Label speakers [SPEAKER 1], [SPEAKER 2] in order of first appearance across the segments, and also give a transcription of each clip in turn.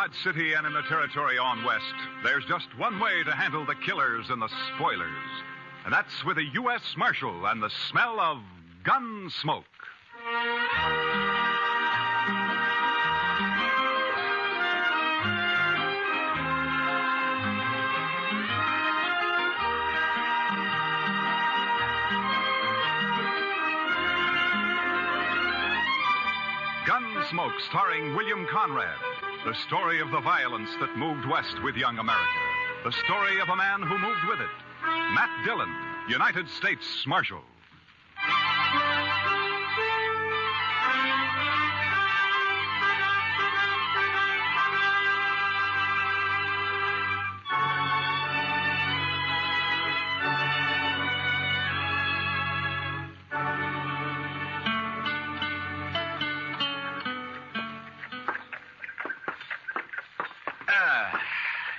[SPEAKER 1] Dodge City and in the territory on west, there's just one way to handle the killers and the spoilers. And that's with a U.S. Marshal and the smell of Gunsmoke. Gunsmoke, starring William Conrad. The story of the violence that moved west with young America. The story of a man who moved with it. Matt Dillon, United States Marshal.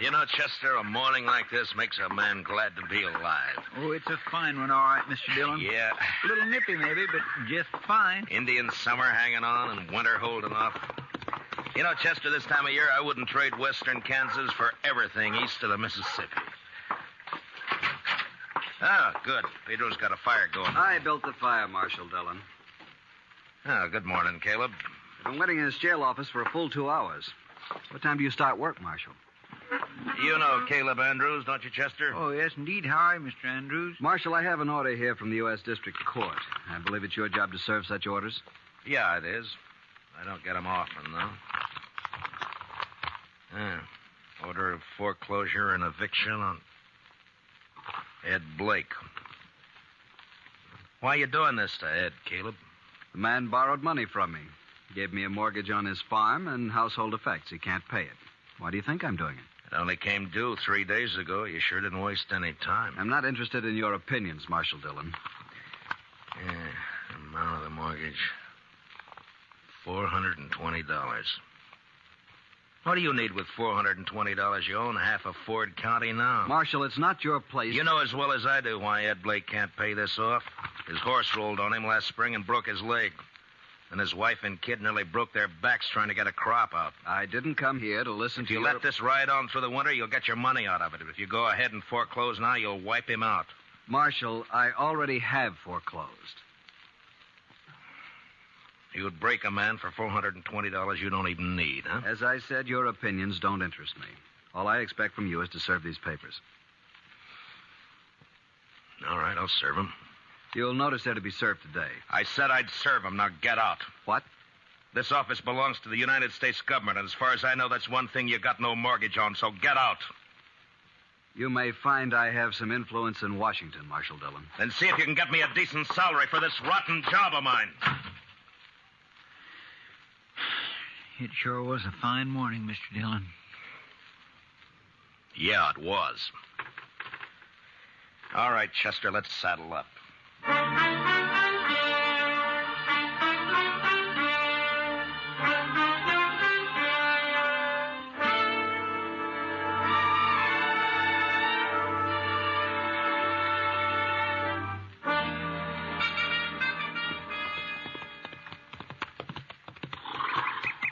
[SPEAKER 2] You know, Chester, a morning like this makes a man glad to be alive.
[SPEAKER 3] Oh, it's a fine one, all right, Mr. Dillon.
[SPEAKER 2] Yeah.
[SPEAKER 3] A little nippy, maybe, but just fine.
[SPEAKER 2] Indian summer hanging on and winter holding off. You know, Chester, this time of year, I wouldn't trade western Kansas for everything east of the Mississippi. Oh, good. Pedro's got a fire going.
[SPEAKER 4] I built the fire, Marshal Dillon.
[SPEAKER 2] Oh, good morning, Caleb.
[SPEAKER 4] I've been waiting in his jail office for a full 2 hours. What time do you start work, Marshal?
[SPEAKER 2] You know Caleb Andrews, don't you, Chester?
[SPEAKER 3] Oh, yes, indeed. How are you, Mr. Andrews?
[SPEAKER 4] Marshal, I have an order here from the U.S. District Court. I believe it's your job to serve such orders.
[SPEAKER 2] Yeah, it is. I don't get them often, though. Order of foreclosure and eviction on Ed Blake. Why are you doing this to Ed, Caleb?
[SPEAKER 4] The man borrowed money from me. He gave me a mortgage on his farm and household effects. He can't pay it. Why do you think I'm doing it?
[SPEAKER 2] It only came due 3 days ago. You sure didn't waste any time.
[SPEAKER 4] I'm not interested in your opinions, Marshal Dillon.
[SPEAKER 2] Yeah, amount of the mortgage. $420. What do you need with $420? You own half of Ford County now.
[SPEAKER 4] Marshal, it's not your place.
[SPEAKER 2] You know as well as I do why Ed Blake can't pay this off. His horse rolled on him last spring and broke his leg. And his wife and kid nearly broke their backs trying to get a crop out.
[SPEAKER 4] I didn't come here to listen
[SPEAKER 2] to you. If you let this ride on through the winter, you'll get your money out of it. If you go ahead and foreclose now, you'll wipe him out.
[SPEAKER 4] Marshal, I already have foreclosed.
[SPEAKER 2] You would break a man for $420 you don't even need, huh?
[SPEAKER 4] As I said, your opinions don't interest me. All I expect from you is to serve these papers.
[SPEAKER 2] All right, I'll serve them.
[SPEAKER 4] You'll notice they're to be served today.
[SPEAKER 2] I said I'd serve them. Now get out.
[SPEAKER 4] What?
[SPEAKER 2] This office belongs to the United States government, and as far as I know, that's one thing you got no mortgage on, so get out.
[SPEAKER 4] You may find I have some influence in Washington, Marshal Dillon.
[SPEAKER 2] Then see if you can get me a decent salary for this rotten job of mine.
[SPEAKER 3] It sure was a fine morning, Mr. Dillon.
[SPEAKER 2] Yeah, it was. All right, Chester, let's saddle up.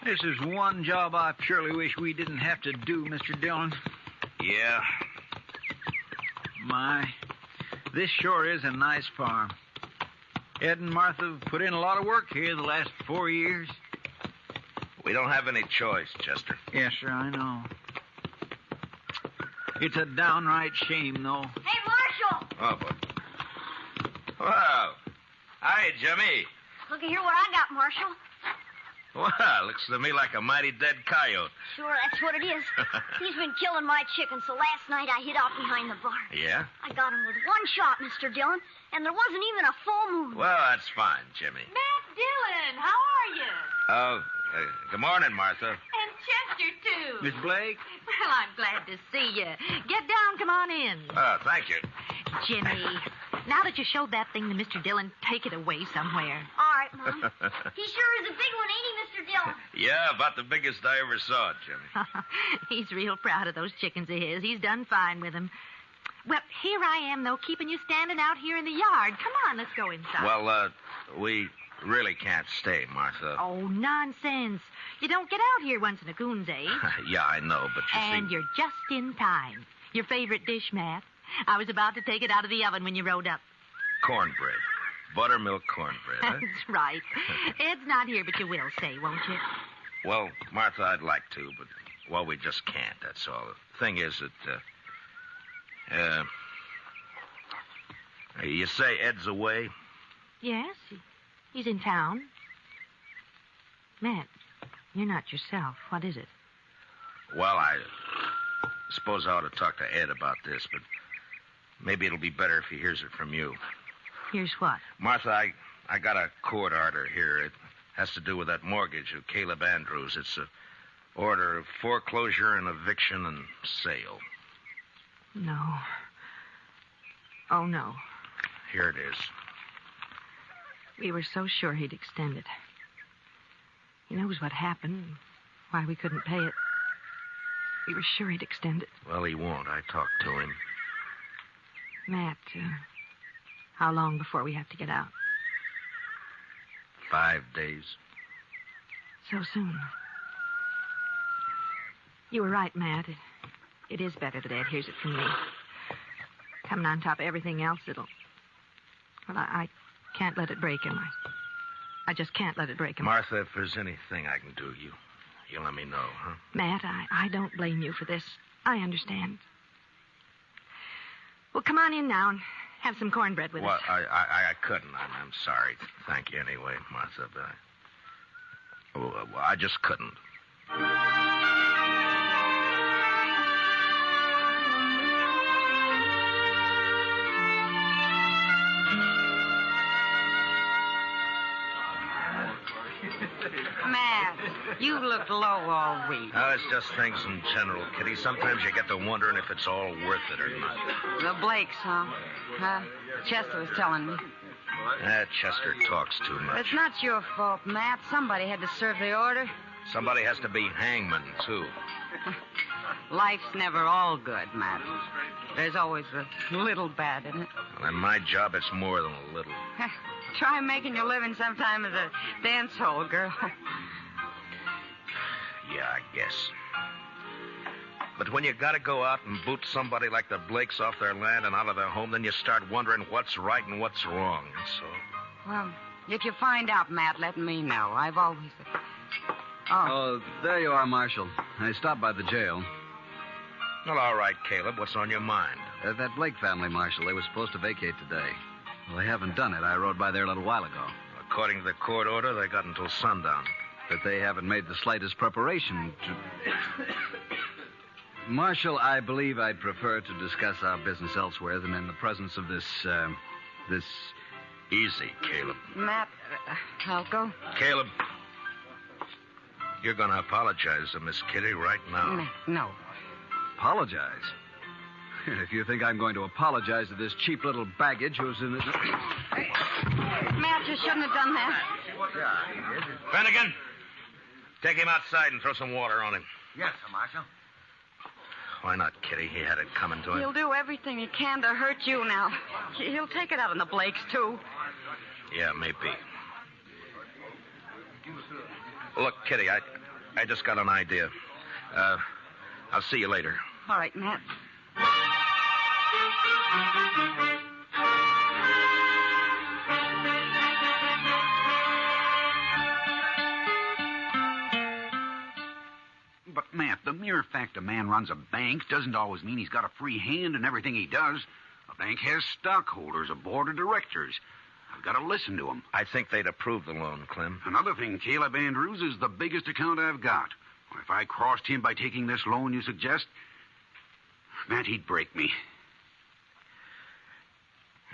[SPEAKER 3] This is one job I surely wish we didn't have to do, Mr. Dillon.
[SPEAKER 2] Yeah.
[SPEAKER 3] My, this sure is a nice farm. Ed and Martha have put in a lot of work here the last 4 years.
[SPEAKER 2] We don't have any choice, Chester.
[SPEAKER 3] Yes, sir, I know. It's a downright shame, though.
[SPEAKER 5] Hey, Marshal!
[SPEAKER 2] Oh, boy. Wow. Hi, Jimmy.
[SPEAKER 5] Looky here what I got, Marshal.
[SPEAKER 2] Wow, looks to me like a mighty dead coyote.
[SPEAKER 5] Sure, that's what it is. He's been killing my chickens, so last night I hid out behind the barn.
[SPEAKER 2] Yeah?
[SPEAKER 5] I got him with one shot, Mr. Dillon, and there wasn't even a full moon.
[SPEAKER 2] Well, that's fine, Jimmy.
[SPEAKER 6] Matt Dillon, how are you?
[SPEAKER 2] Oh, good morning, Martha.
[SPEAKER 6] And Chester, too.
[SPEAKER 3] Miss Blake?
[SPEAKER 6] Well, I'm glad to see you. Get down, come on in.
[SPEAKER 2] Oh, thank you.
[SPEAKER 6] Jimmy, now that you showed that thing to Mr. Dillon, take it away somewhere.
[SPEAKER 5] All right, Mom. He sure is a big one, ain't he, Mr. Dillon?
[SPEAKER 2] Yeah, about the biggest I ever saw, Jimmy.
[SPEAKER 6] He's real proud of those chickens of his. He's done fine with them. Well, here I am, though, keeping you standing out here in the yard. Come on, let's go inside.
[SPEAKER 2] Well, we really can't stay, Martha.
[SPEAKER 6] Oh, nonsense. You don't get out here once in a coon's age.
[SPEAKER 2] Yeah, I know, but you
[SPEAKER 6] And
[SPEAKER 2] see...
[SPEAKER 6] you're just in time. Your favorite dish, Matt. I was about to take it out of the oven when you rode up.
[SPEAKER 2] Cornbread. Buttermilk cornbread, huh?
[SPEAKER 6] That's right. Ed's not here, but you will say, won't you?
[SPEAKER 2] Well, Martha, I'd like to, but, well, we just can't, that's all. The thing is that, you say Ed's away?
[SPEAKER 6] Yes, he's in town. Matt, you're not yourself. What is it?
[SPEAKER 2] Well, I suppose I ought to talk to Ed about this, but maybe it'll be better if he hears it from you.
[SPEAKER 6] Here's what?
[SPEAKER 2] Martha, I got a court order here. It has to do with that mortgage of Caleb Andrews. It's an order of foreclosure and eviction and sale.
[SPEAKER 6] No. Oh, no.
[SPEAKER 2] Here it is.
[SPEAKER 6] We were so sure he'd extend it. He knows what happened, why we couldn't pay it. We were sure he'd extend it.
[SPEAKER 2] Well, he won't. I talked to him.
[SPEAKER 6] Matt, how long before we have to get out?
[SPEAKER 2] 5 days.
[SPEAKER 6] So soon. You were right, Matt. It is better that Ed hears it from me. Coming on top of everything else, it'll... Well, I can't let it break him. I just can't let it break him.
[SPEAKER 2] Martha, if there's anything I can do, you let me know, huh?
[SPEAKER 6] Matt, I don't blame you for this. I understand. Well, come on in now and have some cornbread with us.
[SPEAKER 2] Well, I couldn't. I'm sorry. Thank you anyway, Martha, but I just couldn't.
[SPEAKER 7] Matt, you looked low all week.
[SPEAKER 2] Oh, it's just things in general, Kitty. Sometimes you get to wondering if it's all worth it or not.
[SPEAKER 7] The Blakes, huh? Chester was telling me.
[SPEAKER 2] Chester talks too much.
[SPEAKER 7] It's not your fault, Matt. Somebody had to serve the order.
[SPEAKER 2] Somebody has to be hangman, too.
[SPEAKER 7] Life's never all good, Matt. There's always a little bad in it.
[SPEAKER 2] Well, in my job, it's more than a little.
[SPEAKER 7] Try making your living sometime as a dance hall girl.
[SPEAKER 2] Yeah, I guess. But when you gotta go out and boot somebody like the Blakes off their land and out of their home, then you start wondering what's right and what's wrong, that's all.
[SPEAKER 7] Well, if you find out, Matt, let me know. I've always...
[SPEAKER 4] Oh, there you are, Marshal. I stopped by the jail.
[SPEAKER 2] Well, all right, Caleb. What's on your mind?
[SPEAKER 4] That Blake family, Marshal, they were supposed to vacate today. Well, they haven't done it. I rode by there a little while ago.
[SPEAKER 2] According to the court order, they got until sundown.
[SPEAKER 4] But they haven't made the slightest preparation to... Marshal, I believe I'd prefer to discuss our business elsewhere than in the presence of this...
[SPEAKER 2] Easy, Caleb.
[SPEAKER 7] Matt, I'll go.
[SPEAKER 2] Caleb, you're going to apologize to Miss Kitty right now.
[SPEAKER 7] No.
[SPEAKER 4] Apologize? If you think I'm going to apologize to this cheap little baggage who's in it...
[SPEAKER 7] Matt, you shouldn't have done that.
[SPEAKER 2] Finnegan, take him outside and throw some water on him.
[SPEAKER 8] Yes, sir, Marshal.
[SPEAKER 2] Why not, Kitty? He had it coming to him.
[SPEAKER 7] He'll do everything he can to hurt you now. He'll take it out on the Blakes, too.
[SPEAKER 2] Yeah, maybe. Look, Kitty, I just got an idea. I'll see you later.
[SPEAKER 7] All right, Matt.
[SPEAKER 8] But, Matt, the mere fact a man runs a bank doesn't always mean he's got a free hand in everything he does. A bank has stockholders, a board of directors. I've got to listen to them.
[SPEAKER 2] I think they'd approve the loan, Clem.
[SPEAKER 8] Another thing, Caleb Andrews is the biggest account I've got. If I crossed him by taking this loan you suggest, Matt, he'd break me.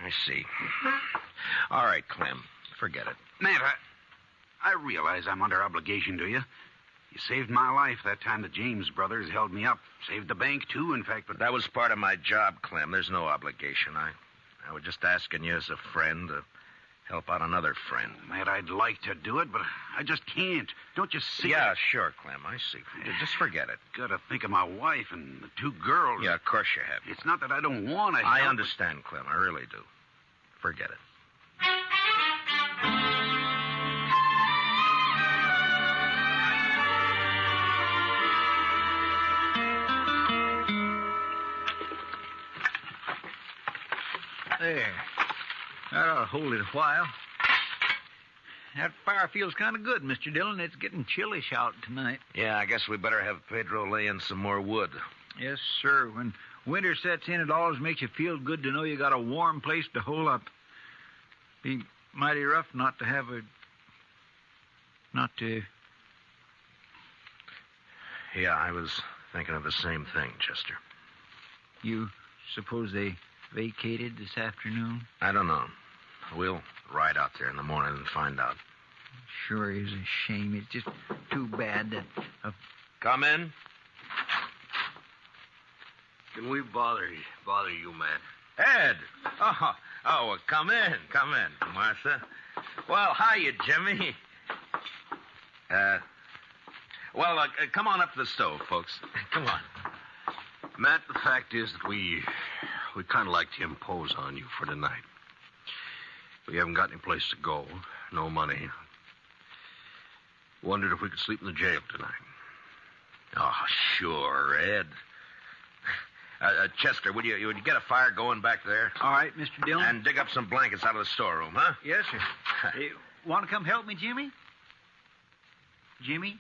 [SPEAKER 2] I see. All right, Clem. Forget it.
[SPEAKER 8] Matt, I realize I'm under obligation to you. You saved my life that time the James brothers held me up. Saved the bank, too, in fact, but...
[SPEAKER 2] That was part of my job, Clem. There's no obligation. I was just asking you as a friend to help out another friend.
[SPEAKER 8] Matt, I'd like to do it, but I just can't. Don't you see?
[SPEAKER 2] Yeah, sure, Clem. I see. Just forget it.
[SPEAKER 8] Gotta think of my wife and the two girls.
[SPEAKER 2] Yeah, of course you have.
[SPEAKER 8] It's not that I don't want to help.
[SPEAKER 2] I understand, Clem. I really do. Forget it.
[SPEAKER 3] There. That ought to hold it a while. That fire feels kind of good, Mr. Dillon. It's getting chillish out tonight.
[SPEAKER 2] Yeah, I guess we better have Pedro lay in some more wood.
[SPEAKER 3] Yes, sir. When winter sets in, it always makes you feel good to know you got a warm place to hole up. Be mighty rough not to have a... not to...
[SPEAKER 2] Yeah, I was thinking of the same thing, Chester.
[SPEAKER 3] You suppose they vacated this afternoon?
[SPEAKER 2] I don't know. We'll ride out there in the morning and find out.
[SPEAKER 3] Sure is a shame. It's just too bad that...
[SPEAKER 2] Come in.
[SPEAKER 9] Can we bother you, Matt?
[SPEAKER 2] Ed! Oh, come in, Martha. Well, hiya, Jimmy. Come on up to the stove, folks. Come on.
[SPEAKER 9] Matt, the fact is that we kind of like to impose on you for tonight. We haven't got any place to go, no money. Wondered if we could sleep in the jail tonight.
[SPEAKER 2] Oh, sure, Ed. Chester, would you get a fire going back there?
[SPEAKER 3] All right, Mr. Dillon.
[SPEAKER 2] And dig up some blankets out of the storeroom, huh?
[SPEAKER 3] Yes, sir. Hey, want to come help me, Jimmy? Jimmy?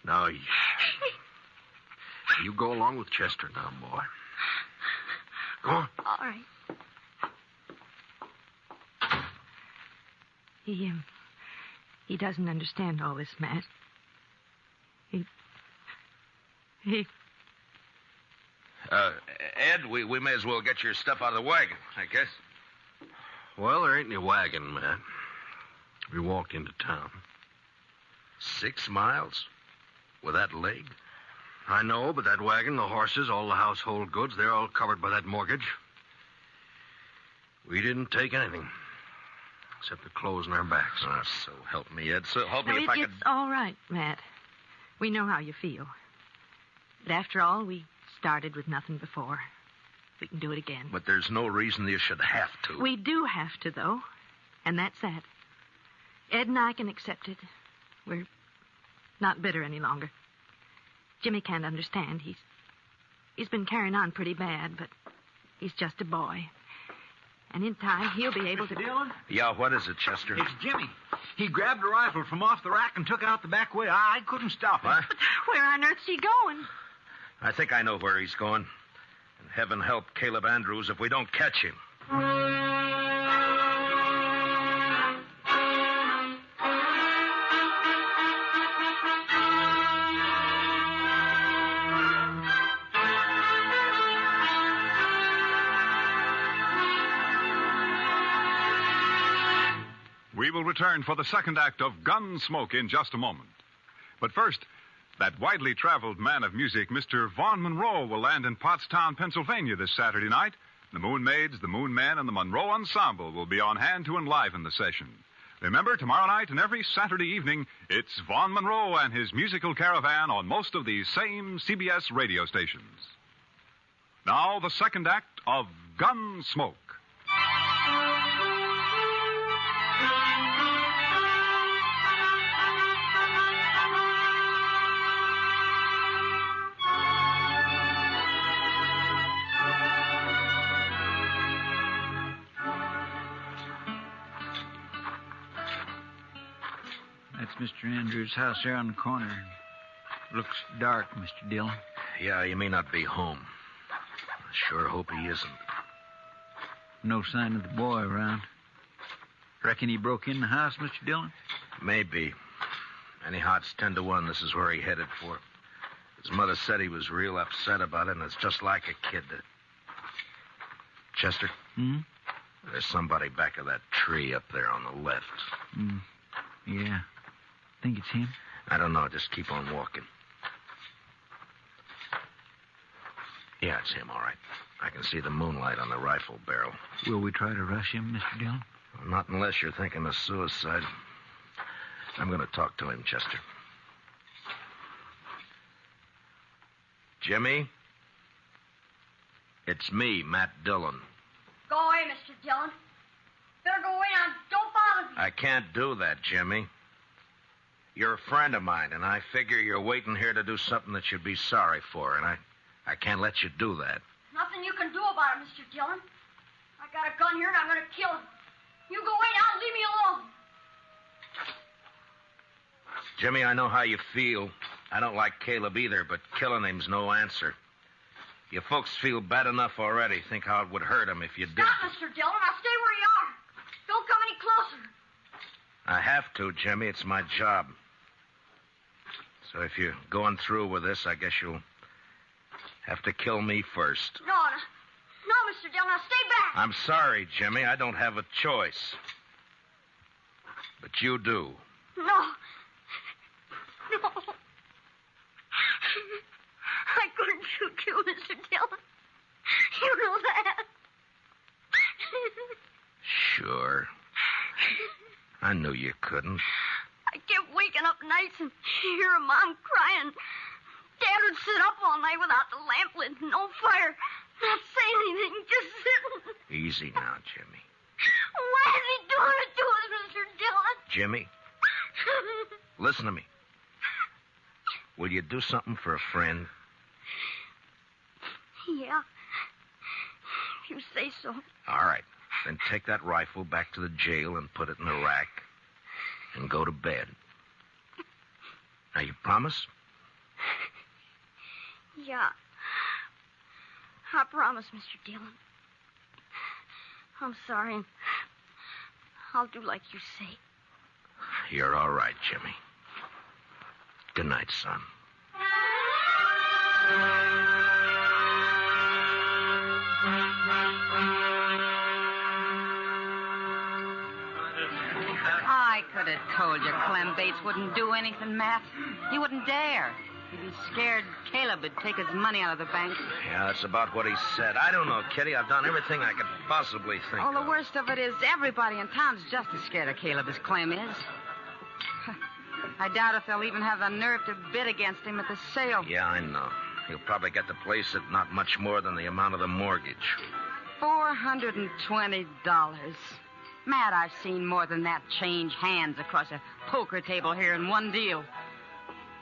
[SPEAKER 9] Now, you go along with Chester now, boy. Go on.
[SPEAKER 5] All right.
[SPEAKER 6] He doesn't understand all this, Matt.
[SPEAKER 2] Ed, we may as well get your stuff out of the wagon, I guess.
[SPEAKER 9] Well, there ain't any wagon, Matt. We walked into town.
[SPEAKER 2] 6 miles? With that leg?
[SPEAKER 9] I know, but that wagon, the horses, all the household goods, they're all covered by that mortgage. We didn't take anything, except the clothes on our backs.
[SPEAKER 2] Oh, so help me, Ed. So help me if I could...
[SPEAKER 6] It's all right, Matt. We know how you feel. But after all, we started with nothing before. We can do it again.
[SPEAKER 2] But there's no reason you should have to.
[SPEAKER 6] We do have to, though. And that's that. Ed and I can accept it. We're not bitter any longer. Jimmy can't understand. He's been carrying on pretty bad, but he's just a boy. And in time, he'll be able to...
[SPEAKER 3] Dillon?
[SPEAKER 2] Yeah, what is it, Chester?
[SPEAKER 3] It's Jimmy. He grabbed a rifle from off the rack and took out the back way. I couldn't stop him.
[SPEAKER 2] What?
[SPEAKER 6] But where on earth's he going?
[SPEAKER 2] I think I know where he's going. And heaven help Caleb Andrews if we don't catch him.
[SPEAKER 1] We will return for the second act of Gunsmoke in just a moment. But first, that widely traveled man of music, Mr. Vaughn Monroe, will land in Pottstown, Pennsylvania this Saturday night. The Moon Maids, the Moon Men, and the Monroe Ensemble will be on hand to enliven the session. Remember, tomorrow night and every Saturday evening, it's Vaughn Monroe and his musical caravan on most of these same CBS radio stations. Now, the second act of Gunsmoke.
[SPEAKER 3] That's Mr. Andrews' house there on the corner. Looks dark, Mr. Dillon.
[SPEAKER 2] Yeah, he may not be home. I sure hope he isn't.
[SPEAKER 3] No sign of the boy around. Reckon he broke in the house, Mr. Dillon?
[SPEAKER 2] Maybe. Anyhow, it's 10 to 1. This is where he headed for. His mother said he was real upset about it, and it's just like a kid. Chester?
[SPEAKER 3] Hmm?
[SPEAKER 2] There's somebody back of that tree up there on the left.
[SPEAKER 3] Yeah. Think it's him?
[SPEAKER 2] I don't know. Just keep on walking. Yeah, it's him, all right. I can see the moonlight on the rifle barrel.
[SPEAKER 3] Will we try to rush him, Mr. Dillon?
[SPEAKER 2] Well, not unless you're thinking of suicide. I'm going to talk to him, Chester. Jimmy? It's me, Matt Dillon.
[SPEAKER 5] Go away, Mr. Dillon. Better go away now. Don't bother me.
[SPEAKER 2] I can't do that, Jimmy. You're a friend of mine, and I figure you're waiting here to do something that you'd be sorry for, and I I can't let you do that.
[SPEAKER 5] Nothing you can do about it, Mr. Dillon. I got a gun here and I'm going to kill him. You go away now and leave me alone.
[SPEAKER 2] Jimmy, I know how you feel. I don't like Caleb either, but killing him's no answer. You folks feel bad enough already. Think how it would hurt him if you did.
[SPEAKER 5] Stop, Mr. Dillon. I'll stay where you are. Don't come any closer.
[SPEAKER 2] I have to, Jimmy. It's my job. So if you're going through with this, I guess you'll have to kill me first.
[SPEAKER 5] No, Mr. Dillon. Now stay back.
[SPEAKER 2] I'm sorry, Jimmy. I don't have a choice. But you do.
[SPEAKER 5] No. I couldn't shoot you, Mr. Dillon. You know that.
[SPEAKER 2] Sure. I knew you couldn't.
[SPEAKER 5] I kept waking up nights and hearing Mom crying. Dad would sit up all night without the lamp lit, no fire, not saying anything, just sitting.
[SPEAKER 2] Easy now, Jimmy.
[SPEAKER 5] Why is he doing it to us, Mr. Dillon?
[SPEAKER 2] Jimmy, listen to me. Will you do something for a friend?
[SPEAKER 5] Yeah. If you say so.
[SPEAKER 2] All right. Then take that rifle back to the jail and put it in the rack and go to bed. Now, you promise?
[SPEAKER 5] Yeah. I promise, Mr. Dillon. I'm sorry, and I'll do like you say.
[SPEAKER 2] You're all right, Jimmy. Good night, son.
[SPEAKER 7] I could have told you Clem Bates wouldn't do anything, Matt. He wouldn't dare. He'd be scared Caleb would take his money out of the bank.
[SPEAKER 2] Yeah, that's about what he said. I don't know, Kitty. I've done everything I could possibly think
[SPEAKER 7] Oh,
[SPEAKER 2] of.
[SPEAKER 7] the worst of it is everybody in town's just as scared of Caleb as Clem is. I doubt if they'll even have the nerve to bid against him at the sale.
[SPEAKER 2] Yeah, I know. He'll probably get the place at not much more than the amount of the mortgage.
[SPEAKER 7] $420. Matt, I've seen more than that change hands across a poker table here in one deal.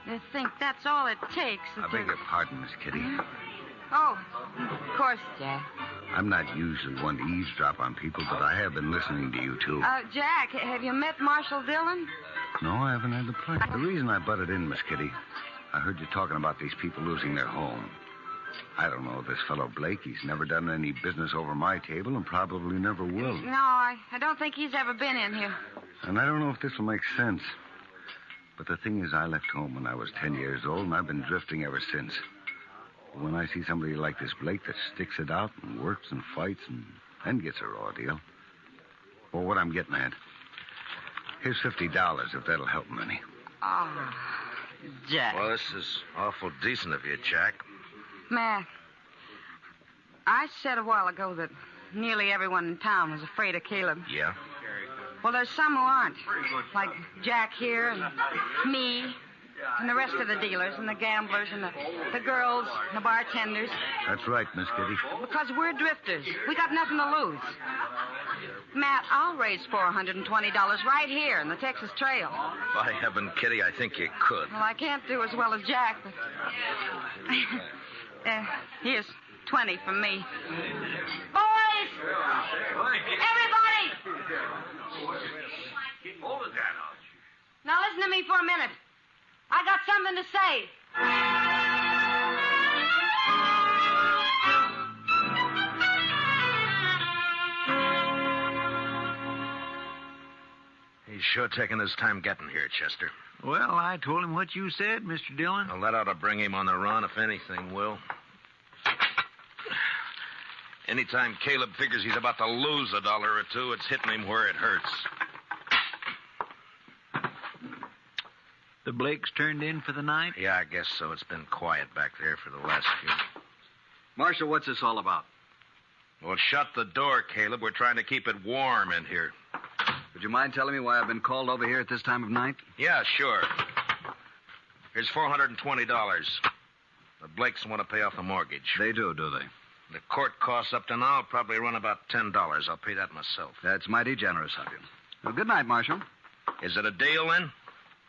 [SPEAKER 7] You think that's all it takes?
[SPEAKER 8] I beg your pardon, Miss Kitty.
[SPEAKER 7] Oh, of course, Jack.
[SPEAKER 8] I'm not usually one to eavesdrop on people, but I have been listening to you, too.
[SPEAKER 7] Jack, have you met Marshal Dillon?
[SPEAKER 8] No, I haven't had the pleasure. The reason I butted in, Miss Kitty, I heard you talking about these people losing their home. I don't know this fellow Blake. He's never done any business over my table and probably never will.
[SPEAKER 7] No, I don't think he's ever been in here.
[SPEAKER 8] And I don't know if this will make sense. But the thing is, I left home when I was 10 years old, and I've been drifting ever since. When I see somebody like this Blake that sticks it out and works and fights and then gets a raw deal. Well, what I'm getting at, here's $50 if that'll help him any.
[SPEAKER 7] Oh, Jack.
[SPEAKER 2] Well, this is awful decent of you, Jack.
[SPEAKER 7] Matt, I said a while ago that nearly everyone in town was afraid of Caleb.
[SPEAKER 2] Yeah?
[SPEAKER 7] Well, there's some who aren't. Like Jack here and me and the rest of the dealers and the gamblers and the girls and the bartenders.
[SPEAKER 8] That's right, Miss Kitty.
[SPEAKER 7] Because we're drifters. We got nothing to lose. Matt, I'll raise $420 right here in the Texas Trail.
[SPEAKER 2] By heaven, Kitty, I think you could.
[SPEAKER 7] Well, I can't do as well as Jack, but... here's 20 from me. Boys! Everybody! Now listen to me for a minute. I got something to say.
[SPEAKER 2] He's sure taking his time getting here, Chester.
[SPEAKER 3] Well, I told him what you said, Mr. Dillon.
[SPEAKER 2] Well, that ought to bring him on the run, if anything will. Anytime Caleb figures he's about to lose $1 or $2, it's hitting him where it hurts.
[SPEAKER 3] The Blakes turned in for the night?
[SPEAKER 2] Yeah, I guess so. It's been quiet back there for the last few.
[SPEAKER 4] Marshal, what's this all about?
[SPEAKER 2] Well, shut the door, Caleb. We're trying to keep it warm in here.
[SPEAKER 4] Would you mind telling me why I've been called over here at this time of night?
[SPEAKER 2] Yeah, sure. Here's $420. The Blakes want to pay off the mortgage.
[SPEAKER 4] They do they?
[SPEAKER 2] The court costs up to now probably run about $10. I'll pay that myself.
[SPEAKER 4] That's mighty generous of you. Well, good night, Marshal.
[SPEAKER 2] Is it a deal, then?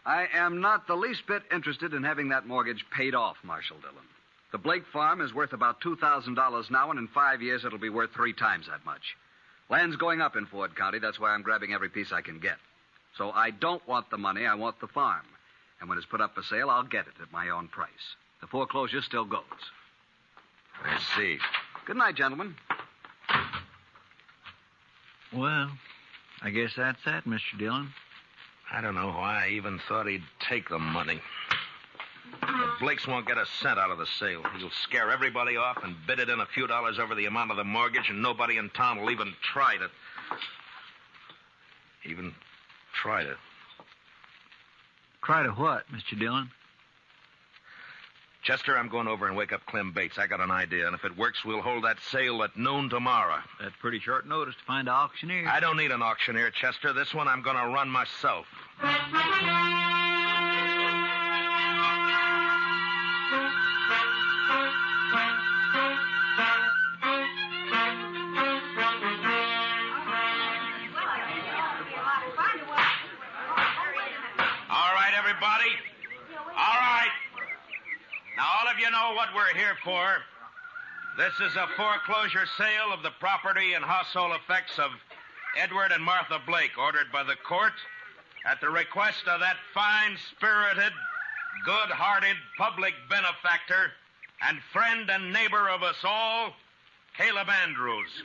[SPEAKER 4] I am not the least bit interested in having that mortgage paid off, Marshal Dillon. The Blake farm is worth about $2,000 now, and in 5 years it'll be worth 3 times that much. Land's going up in Ford County. That's why I'm grabbing every piece I can get. So I don't want the money. I want the farm. And when it's put up for sale, I'll get it at my own price. The foreclosure still goes.
[SPEAKER 2] I see.
[SPEAKER 4] Good night, gentlemen.
[SPEAKER 3] Well, I guess that's that, Mr. Dillon.
[SPEAKER 2] I don't know why I even thought he'd take the money. The Blakes won't get a cent out of the sale. He'll scare everybody off and bid it in a few dollars over the amount of the mortgage, and nobody in town will even try to...
[SPEAKER 3] Try to what, Mr. Dillon?
[SPEAKER 2] Chester, I'm going over and wake up Clem Bates. I got an idea, and if it works, we'll hold that sale at noon tomorrow.
[SPEAKER 3] That's pretty short notice to find an auctioneer.
[SPEAKER 2] I don't need an auctioneer, Chester. This one I'm going to run myself. You know what we're here for. This is a foreclosure sale of the property and household effects of Edward and Martha Blake, ordered by the court at the request of that fine-spirited, good-hearted public benefactor and friend and neighbor of us all, Caleb Andrews.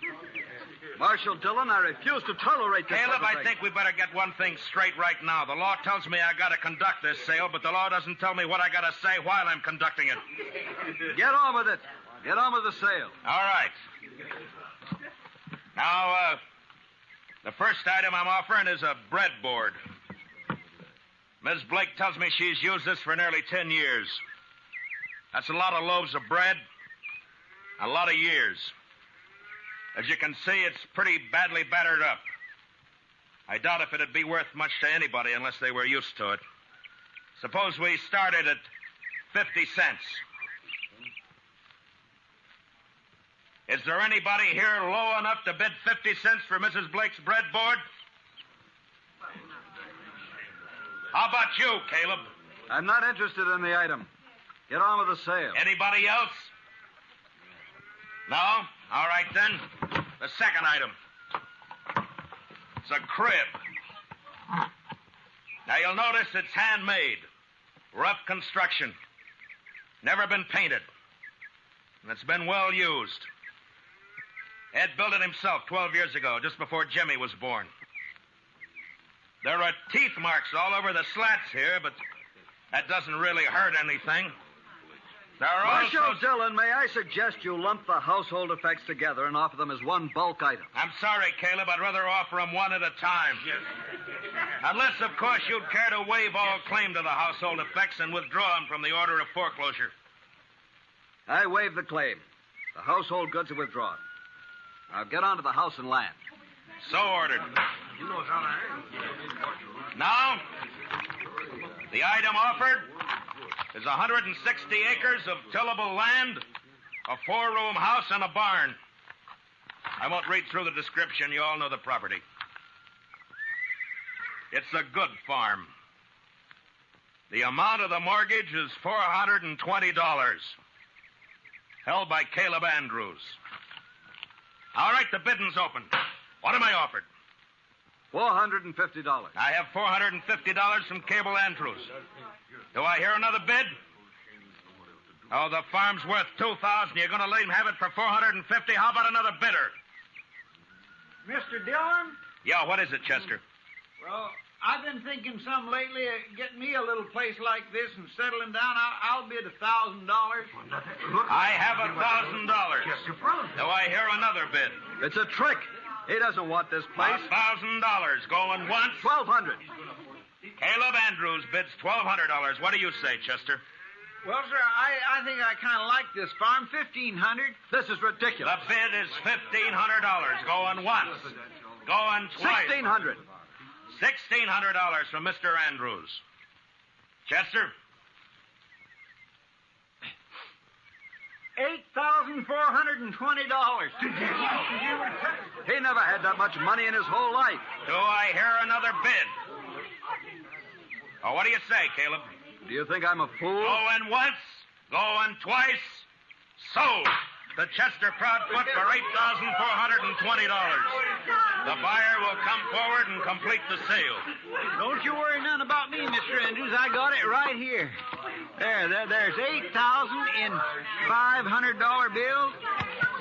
[SPEAKER 4] Marshal Dillon, I refuse to tolerate this.
[SPEAKER 2] Caleb, I think we better get one thing straight right now. The law tells me I got to conduct this sale, but the law doesn't tell me what I got to say while I'm conducting it.
[SPEAKER 4] Get on with it. Get on with the sale.
[SPEAKER 2] All right. Now, the first item I'm offering is a breadboard. Ms. Blake tells me she's used this for nearly 10 years. That's a lot of loaves of bread, a lot of years. As you can see, it's pretty badly battered up. I doubt if it'd be worth much to anybody unless they were used to it. Suppose we started at 50 cents. Is there anybody here low enough to bid 50 cents for Mrs. Blake's breadboard? How about you, Caleb?
[SPEAKER 4] I'm not interested in the item. Get on with the sale.
[SPEAKER 2] Anybody else? No? All right, then. The second item. It's a crib. Now, you'll notice it's handmade. Rough construction. Never been painted. And it's been well used. Ed built it himself 12 years ago, just before Jimmy was born. There are teeth marks all over the slats here, but that doesn't really hurt anything. There are
[SPEAKER 4] Marshal Dillon, may I suggest you lump the household effects together and offer them as one bulk item?
[SPEAKER 2] I'm sorry, Caleb. I'd rather offer them one at a time. Yes. Unless, of course, you'd care to waive all claim to the household effects and withdraw them from the order of foreclosure.
[SPEAKER 4] I waive the claim. The household goods are withdrawn. Now get on to the house and land.
[SPEAKER 2] So ordered. Now, the item offered is 160 acres of tillable land, a 4-room house, and a barn. I won't read through the description. You all know the property. It's a good farm. The amount of the mortgage is $420, held by Caleb Andrews. All right, the bidding's open. What am I offered?
[SPEAKER 4] $450.
[SPEAKER 2] I have $450 from Caleb Andrews. Do I hear another bid? Oh, the farm's worth $2,000. You're going to let him have it for $450? How about another bidder?
[SPEAKER 3] Mr. Dillon?
[SPEAKER 2] Yeah, what is it, Chester?
[SPEAKER 3] Well, I've been thinking some lately of getting me a little place like this and settling down. I'll bid $1,000.
[SPEAKER 2] I have $1,000. Do I hear another bid?
[SPEAKER 4] It's a trick. He doesn't want this place.
[SPEAKER 2] $1,000. Going once?
[SPEAKER 4] $1,200.
[SPEAKER 2] Caleb Andrews bids $1,200. What do you say, Chester?
[SPEAKER 3] Well, sir, I think I kind of like this farm. $1,500.
[SPEAKER 4] This is ridiculous.
[SPEAKER 2] The bid is $1,500. Going once. Going twice.
[SPEAKER 4] $1,600.
[SPEAKER 2] $1,600 from Mr. Andrews. Chester?
[SPEAKER 3] $8,420.
[SPEAKER 4] He never had that much money in his whole life.
[SPEAKER 2] Do I hear another bid? Oh, what do you say, Caleb?
[SPEAKER 4] Do you think I'm a fool?
[SPEAKER 2] Going once, going twice, Sold to Chester Proudfoot for $8,420. The buyer will come forward and complete the sale.
[SPEAKER 3] Don't you worry none about me, Mr. Andrews. I got it right here. There's $8,000 in $500 bills,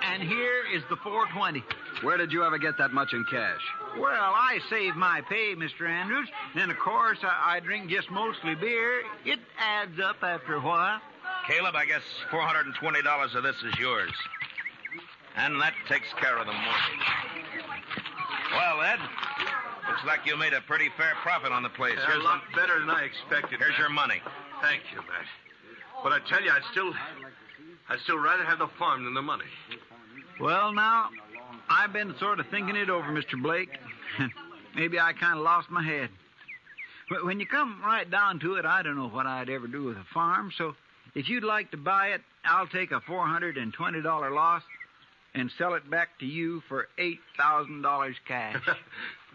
[SPEAKER 3] and here is the $420.
[SPEAKER 4] Where did you ever get that much in cash?
[SPEAKER 3] Well, I save my pay, Mr. Andrews. Then, of course, I drink just mostly beer. It adds up after a while.
[SPEAKER 2] Caleb, I guess $420 of this is yours. And that takes care of the mortgage. Well, Ed, looks like you made a pretty fair profit on the place.
[SPEAKER 9] A lot better than I expected.
[SPEAKER 2] Here's your money.
[SPEAKER 9] Thank you, Matt. But I tell you, I'd still rather have the farm than the money.
[SPEAKER 3] Well, now, I've been sort of thinking it over, Mr. Blake. Maybe I kind of lost my head. But when you come right down to it, I don't know what I'd ever do with a farm, so if you'd like to buy it, I'll take a $420 loss and sell it back to you for $8,000 cash.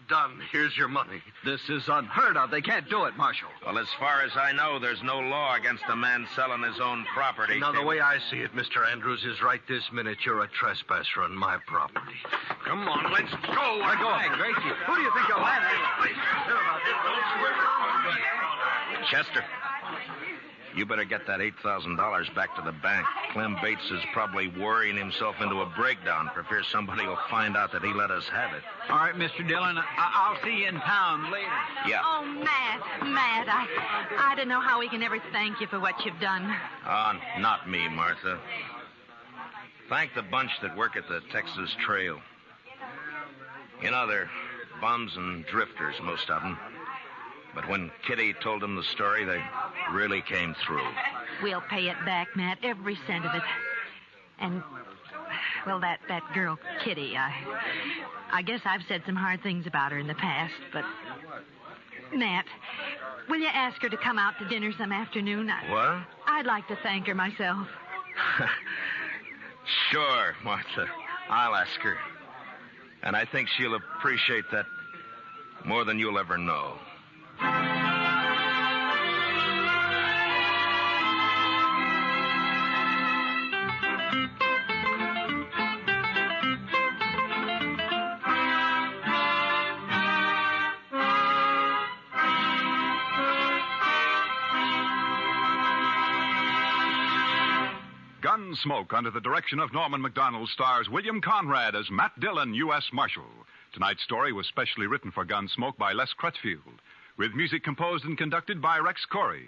[SPEAKER 9] Done. Here's your money.
[SPEAKER 4] This is unheard of. They can't do it, Marshal.
[SPEAKER 2] Well, as far as I know, there's no law against a man selling his own property.
[SPEAKER 9] Now, the way I see it, Mr. Andrews, is right this minute you're a trespasser on my property. Come on, let's go.
[SPEAKER 4] Let go. Hey, Gracie, who do you think you're landing?
[SPEAKER 2] Chester, you better get that $8,000 back to the bank. Clem Bates is probably worrying himself into a breakdown for fear somebody will find out that he let us have it.
[SPEAKER 3] All right, Mr. Dillon, I'll see you in town later.
[SPEAKER 2] Yeah.
[SPEAKER 6] Oh, Matt, I don't know how we can ever thank you for what you've done.
[SPEAKER 2] Not me, Martha. Thank the bunch that work at the Texas Trail. You know, they're bums and drifters, most of them. But when Kitty told them the story, they really came through.
[SPEAKER 6] We'll pay it back, Matt, every cent of it. And, well, that girl, Kitty, I guess I've said some hard things about her in the past, but... Matt, will you ask her to come out to dinner some afternoon?
[SPEAKER 2] What?
[SPEAKER 6] I'd like to thank her myself.
[SPEAKER 2] Sure, Martha. I'll ask her. And I think she'll appreciate that more than you'll ever know.
[SPEAKER 1] Gunsmoke, under the direction of Norman MacDonald, stars William Conrad as Matt Dillon, U.S. Marshal. Tonight's story was specially written for Gunsmoke by Les Crutchfield, with music composed and conducted by Rex Corey.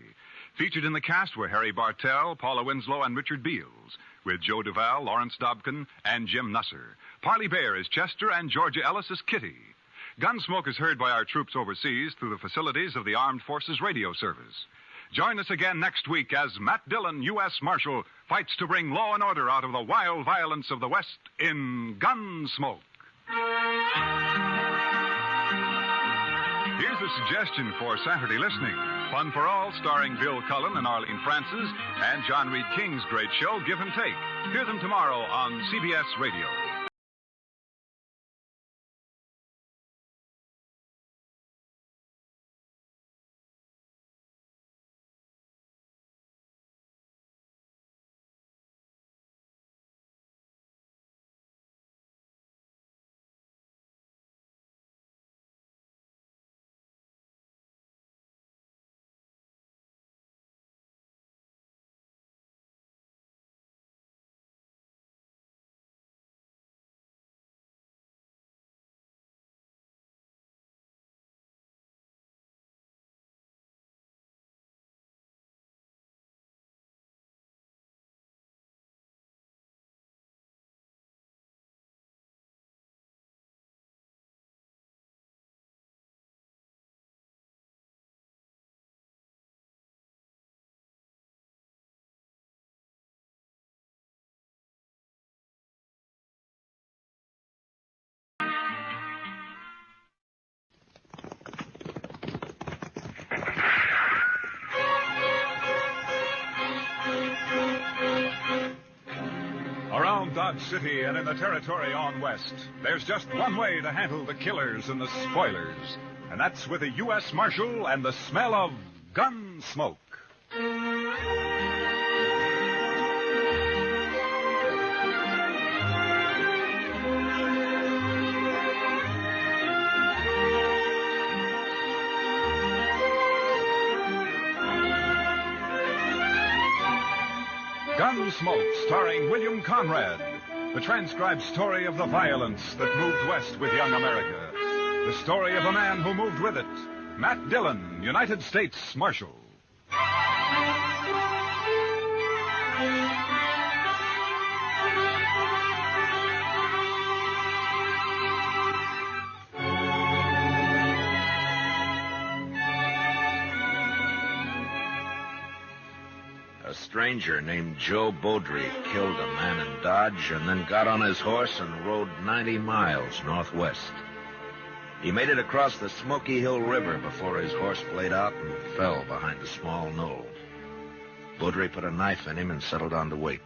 [SPEAKER 1] Featured in the cast were Harry Bartell, Paula Winslow, and Richard Beals, with Joe Duvall, Lawrence Dobkin, and Jim Nusser. Parley Bear is Chester, and Georgia Ellis is Kitty. Gunsmoke is heard by our troops overseas through the facilities of the Armed Forces Radio Service. Join us again next week as Matt Dillon, U.S. Marshal, fights to bring law and order out of the wild violence of the West in Gunsmoke. Here's a suggestion for Saturday listening. Fun for All, starring Bill Cullen and Arlene Francis, and John Reed King's great show, Give and Take. Hear them tomorrow on CBS Radio. Around Dodge City and in the territory on west, there's just one way to handle the killers and the spoilers, and that's with a U.S. Marshal and the smell of gun smoke. Gunsmoke, starring William Conrad. The transcribed story of the violence that moved west with young America. The story of a man who moved with it. Matt Dillon, United States Marshal.
[SPEAKER 2] A stranger named Joe Beaudry killed a man in Dodge and then got on his horse and rode 90 miles northwest. He made it across the Smoky Hill River before his horse played out and fell behind a small knoll. Beaudry put a knife in him and settled on to wait.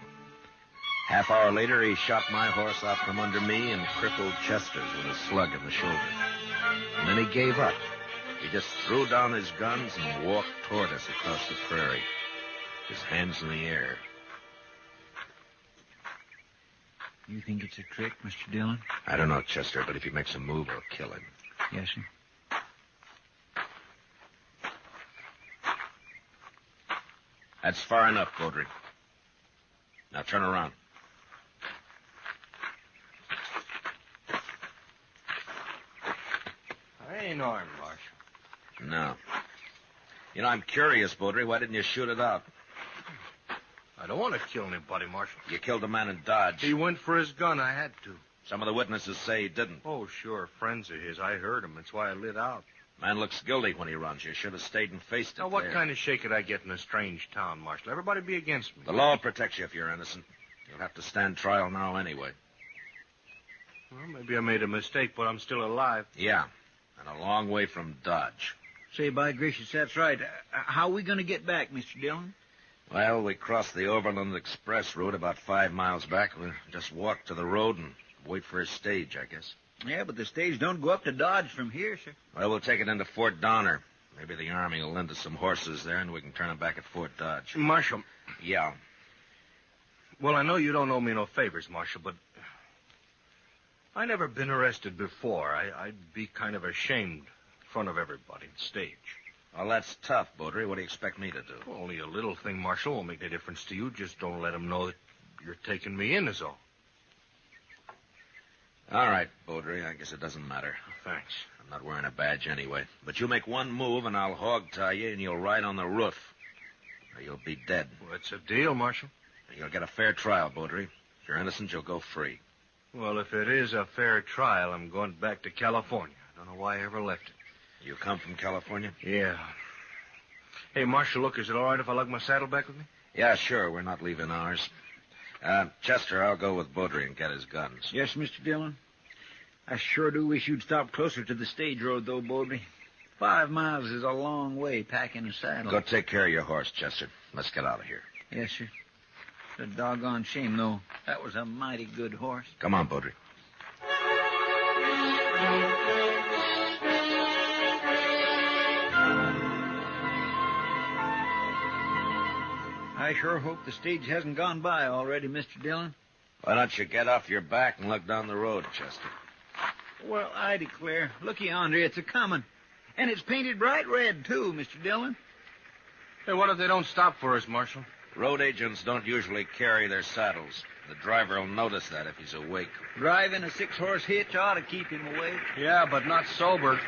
[SPEAKER 2] Half-hour later, he shot my horse out from under me and crippled Chester's with a slug in the shoulder. And then he gave up. He just threw down his guns and walked toward us across the prairie, his hands in the air.
[SPEAKER 3] You think it's a trick, Mr. Dillon?
[SPEAKER 2] I don't know, Chester, but if he makes a move, I'll kill him.
[SPEAKER 3] Yes, sir.
[SPEAKER 2] That's far enough, Beaudry. Now turn around.
[SPEAKER 9] I ain't armed, Marshal.
[SPEAKER 2] No. You know, I'm curious, Beaudry. Why didn't you shoot it out?
[SPEAKER 9] I don't want to kill anybody, Marshal.
[SPEAKER 2] You killed a man in Dodge.
[SPEAKER 9] He went for his gun. I had to.
[SPEAKER 2] Some of the witnesses say he didn't.
[SPEAKER 9] Oh, sure. Friends of his. I heard him. That's why I lit out.
[SPEAKER 2] Man looks guilty when he runs. You should have stayed and faced it.
[SPEAKER 9] Now, what
[SPEAKER 2] there.
[SPEAKER 9] kind of shake could I get in a strange town, Marshal? Everybody be against me.
[SPEAKER 2] The law protects you if you're innocent. You'll have to stand trial now anyway.
[SPEAKER 9] Well, maybe I made a mistake, but I'm still alive.
[SPEAKER 2] Yeah, and a long way from Dodge.
[SPEAKER 3] Say, by gracious, that's right. How are we going to get back, Mr. Dillon?
[SPEAKER 2] Well, we crossed the Overland Express route about 5 miles back. We'll just walk to the road and wait for his stage, I guess.
[SPEAKER 3] Yeah, but the stage don't go up to Dodge from here, sir.
[SPEAKER 2] Well, we'll take it into Fort Donner. Maybe the Army will lend us some horses there, and we can turn them back at Fort Dodge.
[SPEAKER 9] Marshal.
[SPEAKER 2] Yeah.
[SPEAKER 9] Well, I know you don't owe me no favors, Marshal, but I never been arrested before. I'd be kind of ashamed in front of everybody on stage.
[SPEAKER 2] Well, that's tough, Beaudry. What do you expect me to do?
[SPEAKER 9] Well, only a little thing, Marshal. Won't make any difference to you. Just don't let them know that you're taking me in is all.
[SPEAKER 2] All right, Beaudry. I guess it doesn't matter.
[SPEAKER 9] Thanks.
[SPEAKER 2] I'm not wearing a badge anyway. But you make one move, and I'll hog-tie you, and you'll ride on the roof. Or you'll be dead.
[SPEAKER 9] Well, it's a deal, Marshal.
[SPEAKER 2] You'll get a fair trial, Beaudry. If you're innocent, you'll go free.
[SPEAKER 9] Well, if it is a fair trial, I'm going back to California. I don't know why I ever left it.
[SPEAKER 2] You come from California?
[SPEAKER 9] Yeah. Hey, Marshal, look, is it all right if I lug my saddleback with me?
[SPEAKER 2] Yeah, sure. We're not leaving ours. Chester, I'll go with Beaudry and get his guns.
[SPEAKER 3] Yes, Mr. Dillon. I sure do wish you'd stop closer to the stage road, though, Beaudry. 5 miles is a long way packing a saddle.
[SPEAKER 2] Go take care of your horse, Chester. Let's get out of here.
[SPEAKER 3] Yes, sir. It's a doggone shame, though. That was a mighty good horse.
[SPEAKER 2] Come on, Beaudry.
[SPEAKER 3] I sure hope the stage hasn't gone by already, Mr. Dillon.
[SPEAKER 2] Why don't you get off your back and look down the road, Chester?
[SPEAKER 3] Well, I declare. Looky yonder, it's a-comin'. And it's painted bright red, too, Mr. Dillon.
[SPEAKER 9] Hey, what if they don't stop for us, Marshal?
[SPEAKER 2] Road agents don't usually carry their saddles. The driver will notice that if he's awake.
[SPEAKER 3] Driving a 6-horse hitch ought to keep him awake.
[SPEAKER 9] Yeah, but not sober.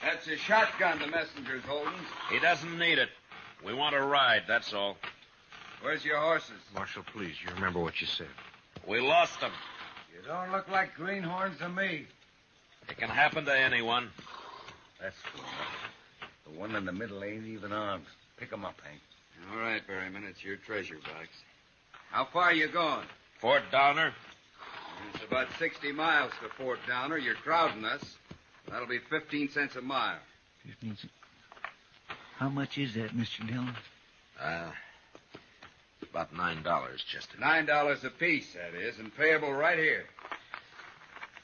[SPEAKER 4] That's a shotgun the messenger's holding.
[SPEAKER 2] He doesn't need it. We want to ride, that's all.
[SPEAKER 4] Where's your horses?
[SPEAKER 9] Marshal, please, you remember what you said.
[SPEAKER 2] We lost them.
[SPEAKER 10] You don't look like greenhorns to me.
[SPEAKER 2] It can happen to anyone.
[SPEAKER 10] That's good. The one in the middle ain't even armed. Pick 'em up, Hank.
[SPEAKER 4] All right, Berryman, it's your treasure box. How far are you going?
[SPEAKER 2] Fort Donner.
[SPEAKER 4] It's about 60 miles to Fort Donner. You're crowding us. That'll be 15 cents a mile.
[SPEAKER 3] 15 cents. How much is that, Mr. Dillon?
[SPEAKER 2] About $9, Chester.
[SPEAKER 4] $9 apiece, that is, and payable right here.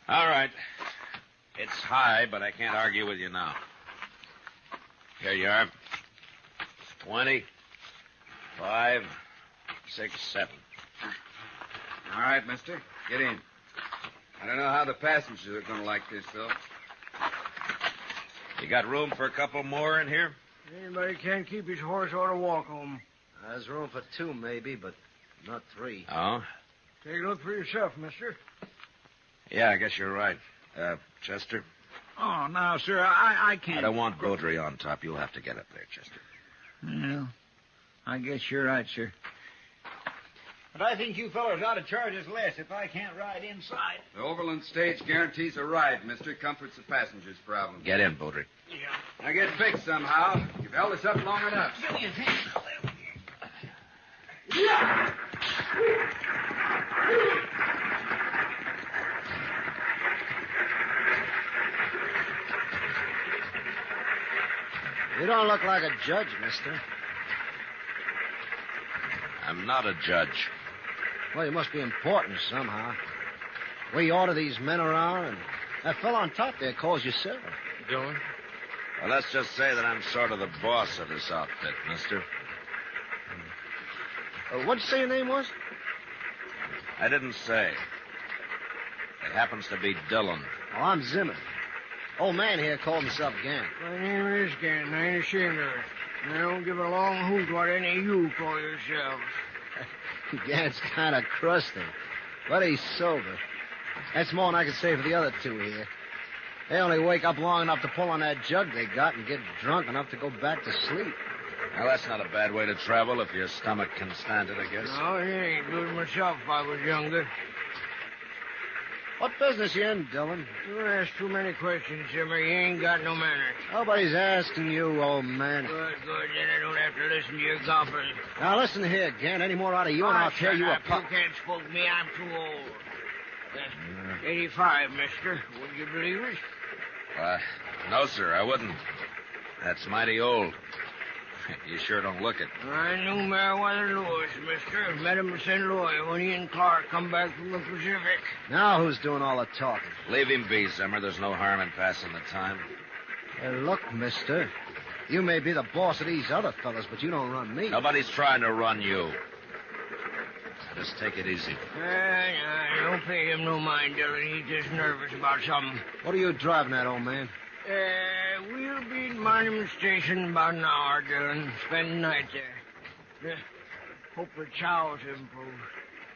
[SPEAKER 2] All right. It's high, but I can't argue with you now. Here you are. 20, 5, 6, 7.
[SPEAKER 4] All right, mister. Get in. I don't know how the passengers are going to like this, though.
[SPEAKER 2] You got room for a couple more in here?
[SPEAKER 11] Anybody can't keep his horse ought to walk home.
[SPEAKER 12] There's room for 2, maybe, but not 3.
[SPEAKER 2] Oh?
[SPEAKER 11] Take a look for yourself, mister.
[SPEAKER 2] Yeah, I guess you're right. Chester?
[SPEAKER 3] Oh, now, sir, I can't.
[SPEAKER 2] I don't want Beaudry on top. You'll have to get up there, Chester.
[SPEAKER 3] Well, I guess you're right, sir. But I think you fellows ought to charge us less if I can't ride inside.
[SPEAKER 4] The Overland stage guarantees a ride, mister. Comforts the passengers' problem.
[SPEAKER 2] Get in, Beaudry.
[SPEAKER 11] Yeah.
[SPEAKER 4] Now get fixed somehow. You've held us up long enough.
[SPEAKER 3] Give me a hand.
[SPEAKER 12] You don't look like a judge, mister.
[SPEAKER 2] I'm not a judge.
[SPEAKER 12] Well, you must be important somehow. We order these men around, and that fellow on top there calls you sir.
[SPEAKER 2] Dillon? Well, let's just say that I'm sort of the boss of this outfit, mister.
[SPEAKER 12] What'd you say your name was?
[SPEAKER 2] I didn't say. It happens to be Dillon.
[SPEAKER 12] Oh, I'm Zimmer. Old man here called himself Gant.
[SPEAKER 11] My name is Gann. I ain't ashamed of it. I don't give a long hoot what any of you call yourselves.
[SPEAKER 12] Gant's kind of crusty, but he's sober. That's more than I can say for the other 2 here. They only wake up long enough to pull on that jug they got and get drunk enough to go back to sleep.
[SPEAKER 2] Well, that's not a bad way to travel if your stomach can stand it, I guess.
[SPEAKER 11] No, it ain't good myself if I was younger.
[SPEAKER 12] What business you in, Dillon?
[SPEAKER 11] You ask too many questions, Zimmer. You ain't got no manners.
[SPEAKER 12] Nobody's asking you, old man.
[SPEAKER 11] Good. Then I don't have to listen to your gobbling.
[SPEAKER 12] Now, listen here, Gant. Any more out of you, and I'll tear you apart.
[SPEAKER 11] You can't spook me. I'm too old. 85, mister. Would you believe it?
[SPEAKER 2] No, sir, I wouldn't. That's mighty old. You sure don't look it.
[SPEAKER 11] I knew Meriwether Lewis, mister. Met him in St. Louis when he and Clark come back from the Pacific.
[SPEAKER 12] Now who's doing all the talking?
[SPEAKER 2] Leave him be, Zimmer. There's no harm in passing the time.
[SPEAKER 12] Look, mister. You may be the boss of these other fellas, but you don't run me.
[SPEAKER 2] Nobody's trying to run you. Just take it easy.
[SPEAKER 11] Don't pay him no mind, Dillon. He's just nervous about something.
[SPEAKER 12] What are you driving at, old man?
[SPEAKER 11] We'll be at Monument Station in about an hour, Dillon. Spend the night there. Hope the chow's improved.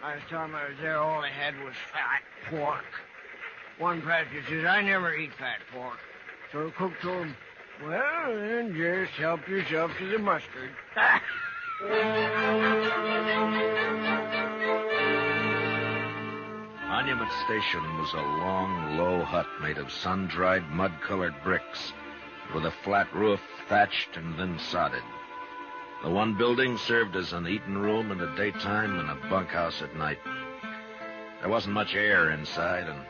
[SPEAKER 11] Last time I was there, all I had was fat pork. One passenger says, I never eat fat pork. So the cook told him, well, then just help yourself to the mustard.
[SPEAKER 2] Monument Station was a long, low hut made of sun-dried, mud-colored bricks with a flat roof thatched and then sodded. The one building served as an eating room in the daytime and a bunkhouse at night. There wasn't much air inside, and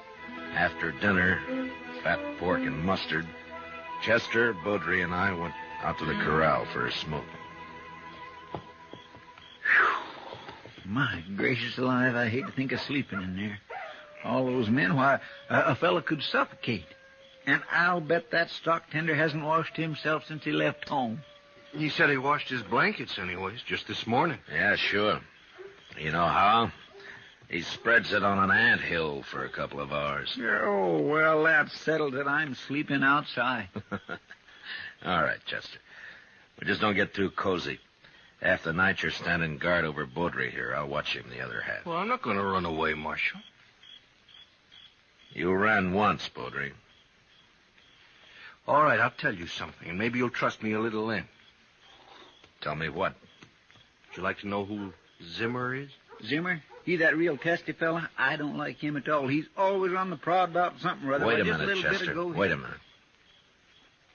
[SPEAKER 2] after dinner, fat pork and mustard, Chester, Beaudry, and I went out to the corral for a smoke.
[SPEAKER 3] My gracious alive, I hate to think of sleeping in there. All those men, why, a fella could suffocate. And I'll bet that stock tender hasn't washed himself since he left home.
[SPEAKER 9] He said he washed his blankets anyways, just this morning.
[SPEAKER 2] Yeah, sure. You know how? He spreads it on an anthill for a couple of hours.
[SPEAKER 3] Oh, well, that's settled it. I'm sleeping outside.
[SPEAKER 2] All right, Chester. We just don't get too cozy. Half the night you're standing guard over Beaudry here. I'll watch him the other half.
[SPEAKER 9] Well, I'm not going to run away, Marshal.
[SPEAKER 2] You ran once, Beaudry.
[SPEAKER 9] All right, I'll tell you something, and maybe you'll trust me a little then.
[SPEAKER 2] Tell me what?
[SPEAKER 9] Would you like to know who Zimmer is?
[SPEAKER 3] Zimmer? He that real testy fella? I don't like him at all. He's always on the prod about something or other.
[SPEAKER 2] Wait a
[SPEAKER 3] Just
[SPEAKER 2] minute,
[SPEAKER 3] little bit
[SPEAKER 2] Chester.
[SPEAKER 3] ago,
[SPEAKER 2] Wait a minute.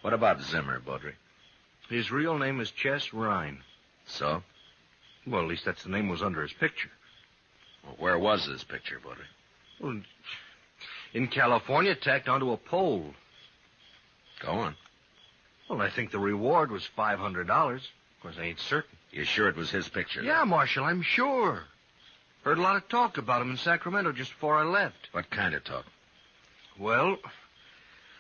[SPEAKER 2] What about Zimmer, Beaudry?
[SPEAKER 9] His real name is Chess Rhine.
[SPEAKER 2] So?
[SPEAKER 9] Well, at least that's the name was under his picture.
[SPEAKER 2] Well, where was his picture, Beaudry?
[SPEAKER 9] Well, in California, tacked onto a pole.
[SPEAKER 2] Go on.
[SPEAKER 9] Well, I think the reward was $500. Of course, I ain't certain.
[SPEAKER 2] You sure it was his picture?
[SPEAKER 9] Yeah,
[SPEAKER 2] then?
[SPEAKER 9] Marshal, I'm sure. Heard a lot of talk about him in Sacramento just before I left.
[SPEAKER 2] What kind of talk?
[SPEAKER 9] Well,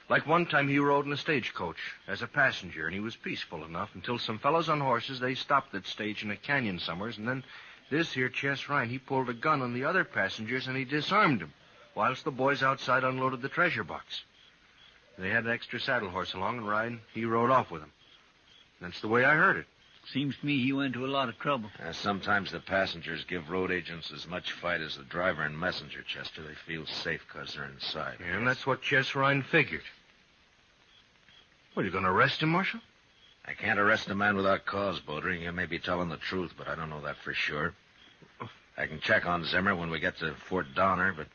[SPEAKER 9] like one time he rode in a stagecoach as a passenger, and he was peaceful enough until some fellows on horses, they stopped that stage in a canyon somewheres, and then this here Chess Rhine, he pulled a gun on the other passengers, and he disarmed them. whilst the boys outside unloaded the treasure box. They had an extra saddle horse along and ride. He rode off with them. That's the way I heard it.
[SPEAKER 3] Seems to me he went to a lot of trouble.
[SPEAKER 2] Sometimes the passengers give road agents as much fight as the driver and messenger, Chester. They feel safe because they're inside.
[SPEAKER 9] Yeah, and that's what Chess Ryan figured. What, are you going to arrest him, Marshal?
[SPEAKER 2] I can't arrest a man without cause, Baudry. You may be telling the truth, but I don't know that for sure. I can check on Zimmer when we get to Fort Donner, but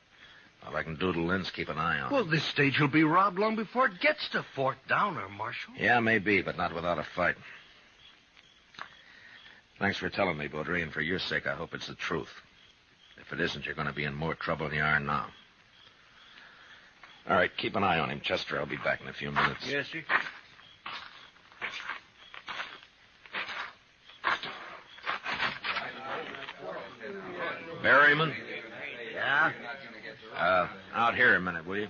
[SPEAKER 2] all I can do to Lynn's keep an eye on him.
[SPEAKER 9] Well, this stage will be robbed long before it gets to Fort Donner, Marshal.
[SPEAKER 2] Yeah, maybe, but not without a fight. Thanks for telling me, Baudry, and for your sake, I hope it's the truth. If it isn't, you're going to be in more trouble than you are now. All right, keep an eye on him, Chester. I'll be back in a few minutes.
[SPEAKER 11] Yes, sir.
[SPEAKER 2] Berryman?
[SPEAKER 12] Yeah?
[SPEAKER 2] Out here a minute, will you?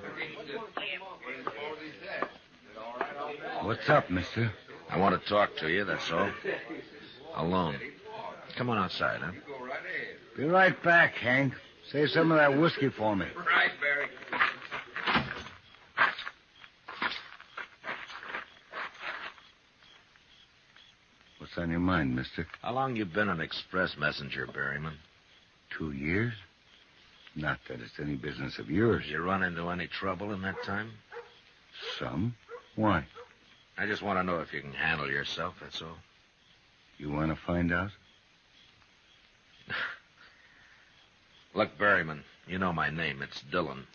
[SPEAKER 8] What's up, mister?
[SPEAKER 2] I want to talk to you, that's all. Alone. Come on outside, huh?
[SPEAKER 8] Be right back, Hank. Save some of that whiskey for me.
[SPEAKER 11] Right, Barry.
[SPEAKER 8] What's on your mind, mister?
[SPEAKER 2] How long you been an express messenger, Berryman?
[SPEAKER 8] 2 years? Not that it's any business of yours.
[SPEAKER 2] Did you run into any trouble in that time?
[SPEAKER 8] Some? Why?
[SPEAKER 2] I just want to know if you can handle yourself, that's all.
[SPEAKER 8] You want to find out?
[SPEAKER 2] Look, Berryman, you know my name. It's Dillon.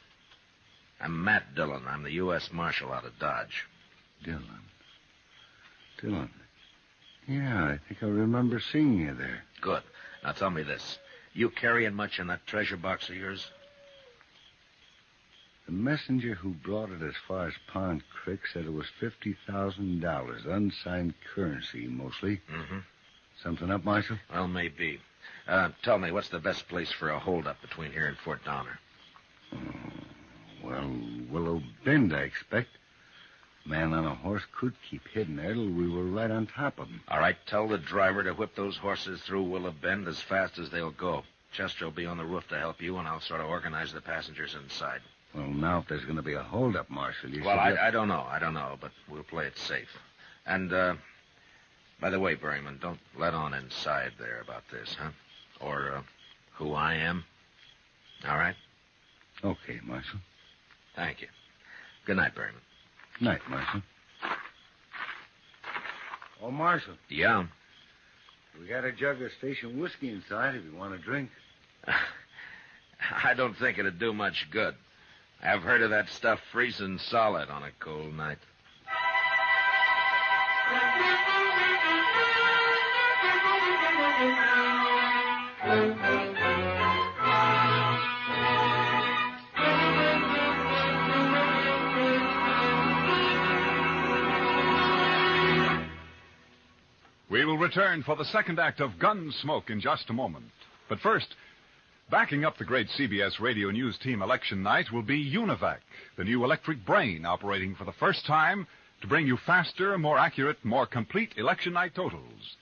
[SPEAKER 2] I'm Matt Dillon. I'm the U.S. Marshal out of Dodge.
[SPEAKER 8] Dillon. Yeah, I think I remember seeing you there.
[SPEAKER 2] Good. Now tell me this. You carrying much in that treasure box of yours?
[SPEAKER 8] The messenger who brought it as far as Pond Creek said it was $50,000, unsigned currency, mostly.
[SPEAKER 2] Mm-hmm.
[SPEAKER 8] Something up, Marshal?
[SPEAKER 2] Well, maybe. Tell me, what's the best place for a holdup between here and Fort Donner?
[SPEAKER 8] Well, Willow Bend, I expect. Man on a horse could keep hidden there till we were right on top of him.
[SPEAKER 2] All right, tell the driver to whip those horses through Willow Bend as fast as they'll go. Chester will be on the roof to help you, and I'll sort of organize the passengers inside.
[SPEAKER 8] Well, now, if there's going to be a holdup, Marshal, you
[SPEAKER 2] Well,
[SPEAKER 8] should...
[SPEAKER 2] I don't know, but we'll play it safe. And, by the way, Berryman, don't let on inside there about this, huh? Or, who I am. All right?
[SPEAKER 8] Okay, Marshal.
[SPEAKER 2] Thank you. Good night, Berryman.
[SPEAKER 8] Night, Marshal. Oh, Marshal.
[SPEAKER 2] Yeah?
[SPEAKER 8] We got a jug of station whiskey inside if you want a drink.
[SPEAKER 2] I don't think it'd do much good. I've heard of that stuff freezing solid on a cold night.
[SPEAKER 1] We will return for the second act of Gunsmoke in just a moment. But first, backing up the great CBS Radio News Team election night will be Univac, the new electric brain operating for the first time to bring you faster, more accurate, more complete election night totals.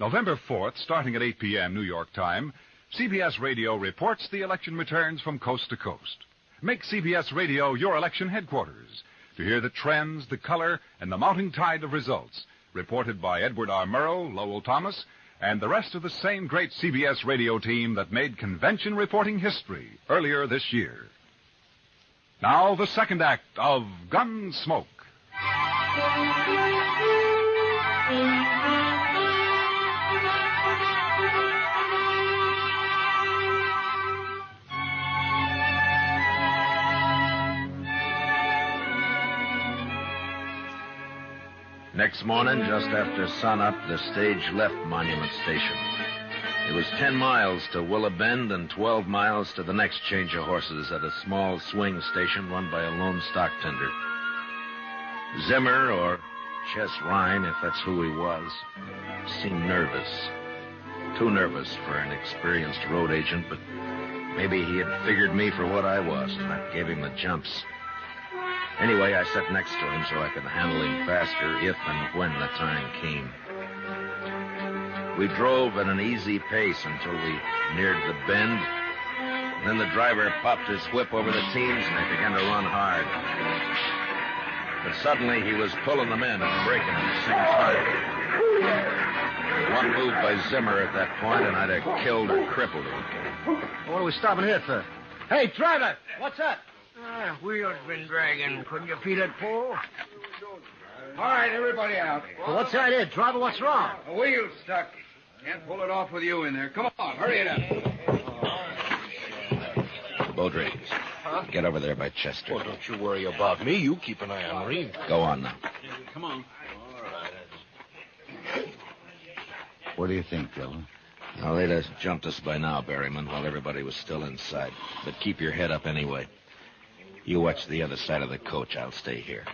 [SPEAKER 1] November 4th, starting at 8 p.m. New York time, CBS Radio reports the election returns from coast to coast. Make CBS Radio your election headquarters to hear the trends, the color, and the mounting tide of results, reported by Edward R. Murrow, Lowell Thomas, and the rest of the same great CBS radio team that made convention reporting history earlier this year. Now, the second act of Gunsmoke.
[SPEAKER 2] Next morning, just after sunup, the stage left Monument Station. It was 10 miles to Willow Bend and 12 miles to the next change of horses at a small swing station run by a lone stock tender. Zimmer, or Chess Ryan, if that's who he was, seemed nervous. Too nervous for an experienced road agent, but maybe he had figured me for what I was, and that gave him the jumps. Anyway, I sat next to him so I could handle him faster if and when the time came. We drove at an easy pace until we neared the bend. Then the driver popped his whip over the teams, and they began to run hard. But suddenly he was pulling them in and braking at the same time. One move by Zimmer at that point, and I'd have killed or crippled him.
[SPEAKER 12] What are we stopping here for? Hey, driver, what's up?
[SPEAKER 11] Wheels been dragging. Couldn't you feel it pull?
[SPEAKER 13] All right, everybody out.
[SPEAKER 12] Well, what's the idea, driver? What's wrong?
[SPEAKER 13] The wheel's stuck. Can't pull it off with you in there. Come on, hurry it up.
[SPEAKER 2] Baudry, get over there by Chester.
[SPEAKER 9] Oh, don't you worry about me. You keep an eye on Reed.
[SPEAKER 2] Go on now.
[SPEAKER 3] Come on.
[SPEAKER 8] What do you think, Dillon?
[SPEAKER 2] Well, they'd have jumped us by now, Berryman, while everybody was still inside. But keep your head up anyway. You watch the other side of the coach. I'll stay here.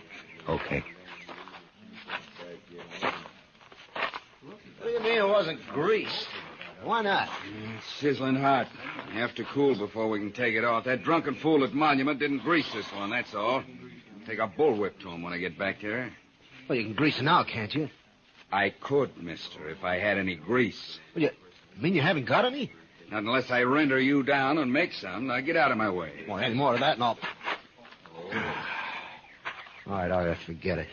[SPEAKER 8] Okay.
[SPEAKER 12] What do you mean it wasn't greased? Why not?
[SPEAKER 13] It's sizzling hot. You have to cool before we can take it off. That drunken fool at Monument didn't grease this one, that's all. Take a bullwhip to him when I get back there.
[SPEAKER 12] Well, you can grease it now, can't you?
[SPEAKER 13] I could, mister, if I had any grease.
[SPEAKER 12] Well, you mean you haven't got any?
[SPEAKER 13] Not unless I render you down and make some. Now get out of my way.
[SPEAKER 12] Well, any more of that and I'll... All right, forget it.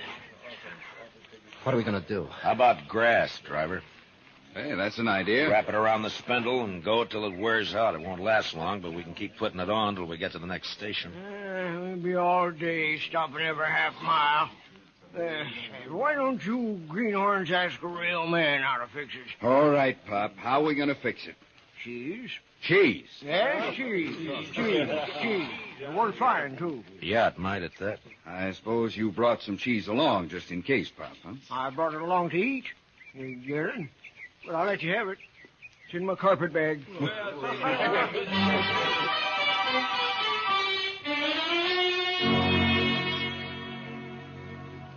[SPEAKER 12] What are we going to do?
[SPEAKER 2] How about grass, driver?
[SPEAKER 13] Hey, that's an idea.
[SPEAKER 2] Wrap it around the spindle and go till it wears out. It won't last long, but we can keep putting it on till we get to the next station.
[SPEAKER 11] We'll be all day stopping every half mile. Why don't you greenhorns ask a real man how to fix it?
[SPEAKER 13] All right, Pop. How are we going to fix it?
[SPEAKER 11] Cheese?
[SPEAKER 13] Cheese?
[SPEAKER 11] Yes, cheese. Cheese. One fine, too.
[SPEAKER 2] Yeah, it might at that.
[SPEAKER 13] I suppose you brought some cheese along just in case, Pop, huh?
[SPEAKER 11] I brought it along to eat. You get it? But I'll let you have it. It's in my carpet bag.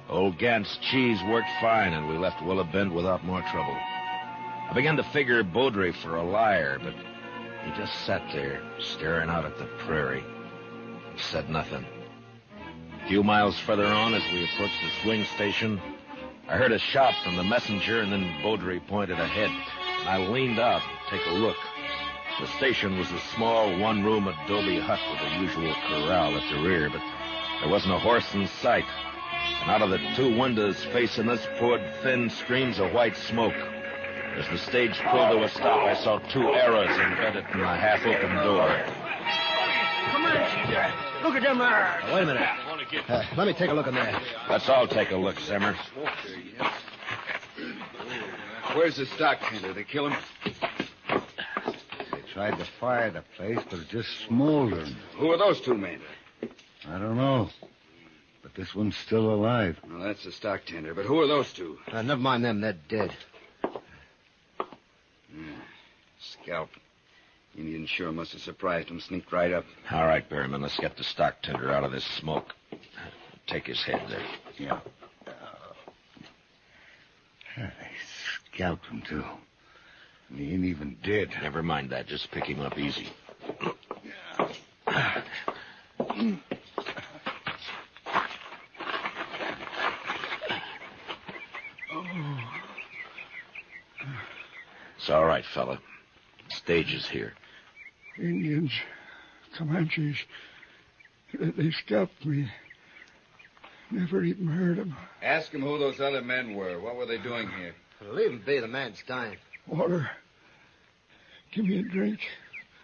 [SPEAKER 2] Old Gant's cheese worked fine, and we left Willabend without more trouble. I began to figure Baudry for a liar, but he just sat there, staring out at the prairie, and said nothing. A few miles further on, as we approached the swing station, I heard a shout from the messenger, and then Baudry pointed ahead, and I leaned out to take a look. The station was a small one-room adobe hut with the usual corral at the rear, but there wasn't a horse in sight. And out of the two windows facing us poured thin streams of white smoke. As the stage pulled to a stop, I saw two arrows embedded in the half-open door.
[SPEAKER 11] Come on, look at them arrows.
[SPEAKER 12] Wait a minute. Let me take a look in there.
[SPEAKER 2] Let's all take a look, Zimmer.
[SPEAKER 13] Where's the stock tender? They kill him?
[SPEAKER 8] They tried to fire the place, but it just smoldered.
[SPEAKER 13] Who are those two men?
[SPEAKER 8] I don't know. But this one's still alive.
[SPEAKER 13] Well, that's the stock tender. But who are those two?
[SPEAKER 12] Never mind them. They're dead.
[SPEAKER 13] Scalp. Indian sure must have surprised him. Sneaked right up.
[SPEAKER 2] All right, Berryman, let's get the stock tender out of this smoke. Take his head there.
[SPEAKER 8] Yeah. They scalped him, too. And he ain't even dead.
[SPEAKER 2] Never mind that. Just pick him up easy. It's all right, fella. Stage is here.
[SPEAKER 11] Indians, Comanches, they scalped me. Never even heard them.
[SPEAKER 13] Ask him who those other men were. What were they doing here?
[SPEAKER 12] Leave him be. The man's dying.
[SPEAKER 11] Water. Give me a drink.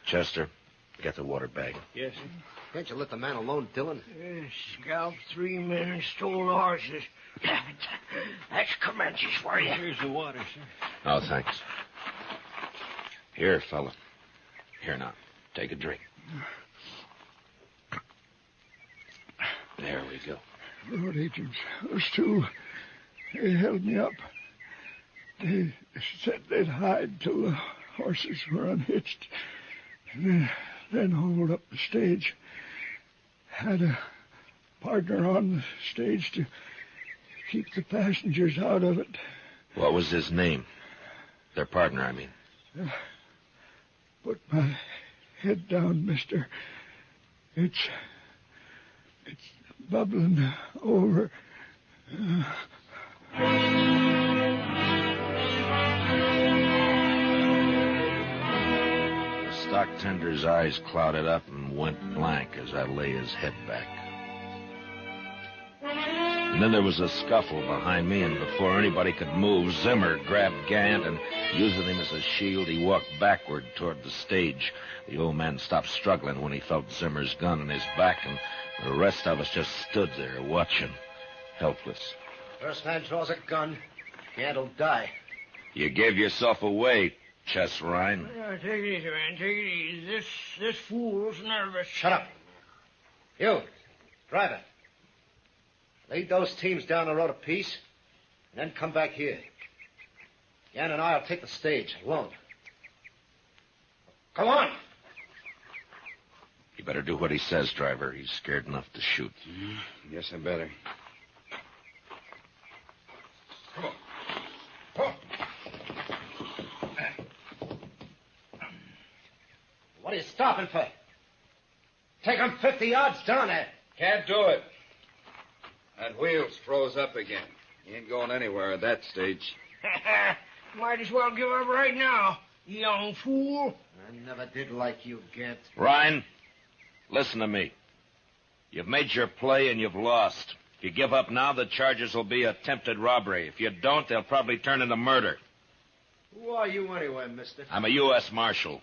[SPEAKER 2] Chester, get the water bag.
[SPEAKER 11] Yes, sir.
[SPEAKER 12] Can't you let the man alone, Dillon?
[SPEAKER 11] Scalped 3 men and stole the horses. That's Comanches for you. Here's the water, sir.
[SPEAKER 2] Oh, thanks. Here, fella. Here now. Take a drink. There we go.
[SPEAKER 11] Road agents. Those two, they held me up. They said they'd hide till the horses were unhitched. And then hold up the stage. Had a partner on the stage to keep the passengers out of it.
[SPEAKER 2] What was his name? Their partner, I mean.
[SPEAKER 11] Put my head down, mister. It's bubbling over.
[SPEAKER 2] The stock tender Bender's eyes clouded up and went blank as I lay his head back. And then there was a scuffle behind me, and before anybody could move, Zimmer grabbed Gant, and using him as a shield, he walked backward toward the stage. The old man stopped struggling when he felt Zimmer's gun in his back, and the rest of us just stood there watching, helpless.
[SPEAKER 12] First man draws a gun, Gant'll die.
[SPEAKER 2] You gave yourself away, Chess Ryan.
[SPEAKER 11] Take it easy, man. Take it easy. This fool's nervous.
[SPEAKER 12] Shut up. You, driver. Lead those teams down the road a piece, and then come back here. Yan and I'll take the stage alone. Come on.
[SPEAKER 2] You better do what he says, driver. He's scared enough to shoot.
[SPEAKER 13] Yes, I better.
[SPEAKER 12] Come on. Come on. What are you stopping for? Take him 50 yards down there.
[SPEAKER 13] Can't do it. That wheel's froze up again. He ain't going anywhere at that stage.
[SPEAKER 11] Might as well give up right now, you young fool.
[SPEAKER 12] I never did like you, Gant.
[SPEAKER 2] Ryan, listen to me. You've made your play and you've lost. If you give up now, the charges will be attempted robbery. If you don't, they'll probably turn into murder.
[SPEAKER 12] Who are you anyway, mister?
[SPEAKER 2] I'm a U.S. Marshal.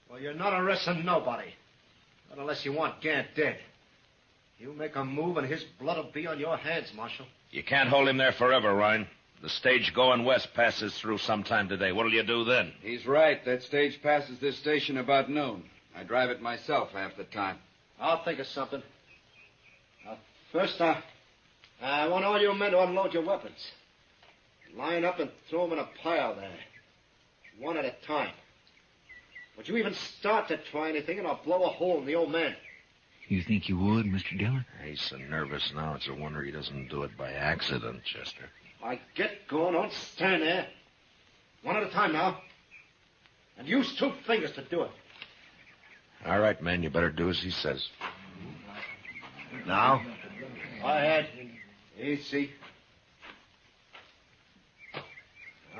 [SPEAKER 12] Well, you're not arresting nobody. Not unless you want Gant dead. You make a move and his blood will be on your hands, Marshal.
[SPEAKER 2] You can't hold him there forever, Ryan. The stage going west passes through sometime today. What'll you do then?
[SPEAKER 13] He's right. That stage passes this station about noon. I drive it myself half the time.
[SPEAKER 12] I'll think of something. First, I want all you men to unload your weapons. Line up and throw them in a pile there. One at a time. Would you even start to try anything, and I'll blow a hole in the old man.
[SPEAKER 3] You think you would, Mr. Dillon?
[SPEAKER 2] He's so nervous now, it's a wonder he doesn't do it by accident, Chester.
[SPEAKER 12] I get going, don't stand there. One at a time now. And use 2 fingers to do it.
[SPEAKER 2] All right, man, you better do as he says.
[SPEAKER 12] Now? Go ahead. Easy.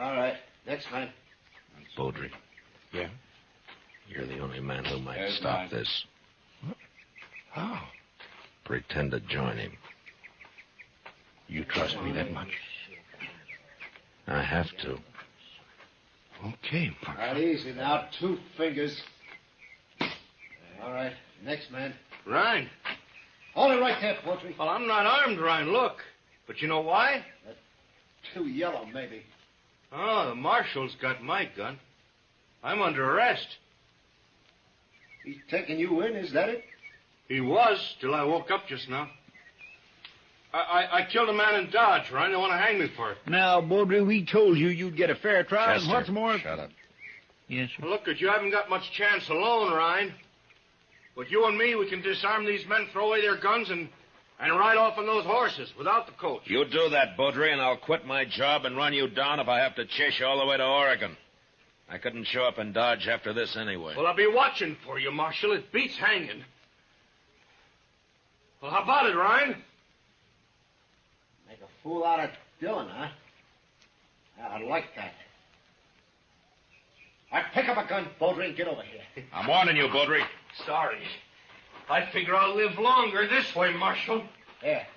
[SPEAKER 12] All right. Next man.
[SPEAKER 2] Beaudry.
[SPEAKER 9] Yeah?
[SPEAKER 2] You're the only man who might
[SPEAKER 13] There's
[SPEAKER 2] stop
[SPEAKER 13] mine.
[SPEAKER 2] this.
[SPEAKER 9] How?
[SPEAKER 2] Pretend to join him.
[SPEAKER 9] You trust me that much?
[SPEAKER 2] I have to.
[SPEAKER 9] Okay,
[SPEAKER 12] All right, easy now. 2 fingers. All right. Next man.
[SPEAKER 9] Ryan.
[SPEAKER 12] Hold it right there, Poultry.
[SPEAKER 9] Well, I'm not armed, Ryan. Look. But you know why?
[SPEAKER 12] Too yellow, maybe.
[SPEAKER 9] Oh, the marshal's got my gun. I'm under arrest.
[SPEAKER 12] He's taking you in, is that it?
[SPEAKER 9] He was, till I woke up just now. I killed a man in Dodge, Ryan. They want to hang me for it.
[SPEAKER 3] Now, Beaudry, we told you you'd get a fair trial,
[SPEAKER 2] Chester,
[SPEAKER 3] and what's more...
[SPEAKER 2] shut up.
[SPEAKER 3] Yes, sir.
[SPEAKER 9] Well, look, you haven't got much chance alone, Ryan. But you and me, we can disarm these men, throw away their guns, and ride off on those horses without the coach.
[SPEAKER 2] You do that, Beaudry, and I'll quit my job and run you down if I have to chase you all the way to Oregon. I couldn't show up in Dodge after this anyway.
[SPEAKER 9] Well, I'll be watching for you, Marshal. It beats hanging. Well, how about it, Ryan?
[SPEAKER 12] Make a fool out of Dillon, huh? I like that. All right, pick up a gun, Beaudry, and get over here.
[SPEAKER 2] I'm warning you, Beaudry.
[SPEAKER 9] Sorry. I figure I'll live longer this way, Marshal.
[SPEAKER 12] Here.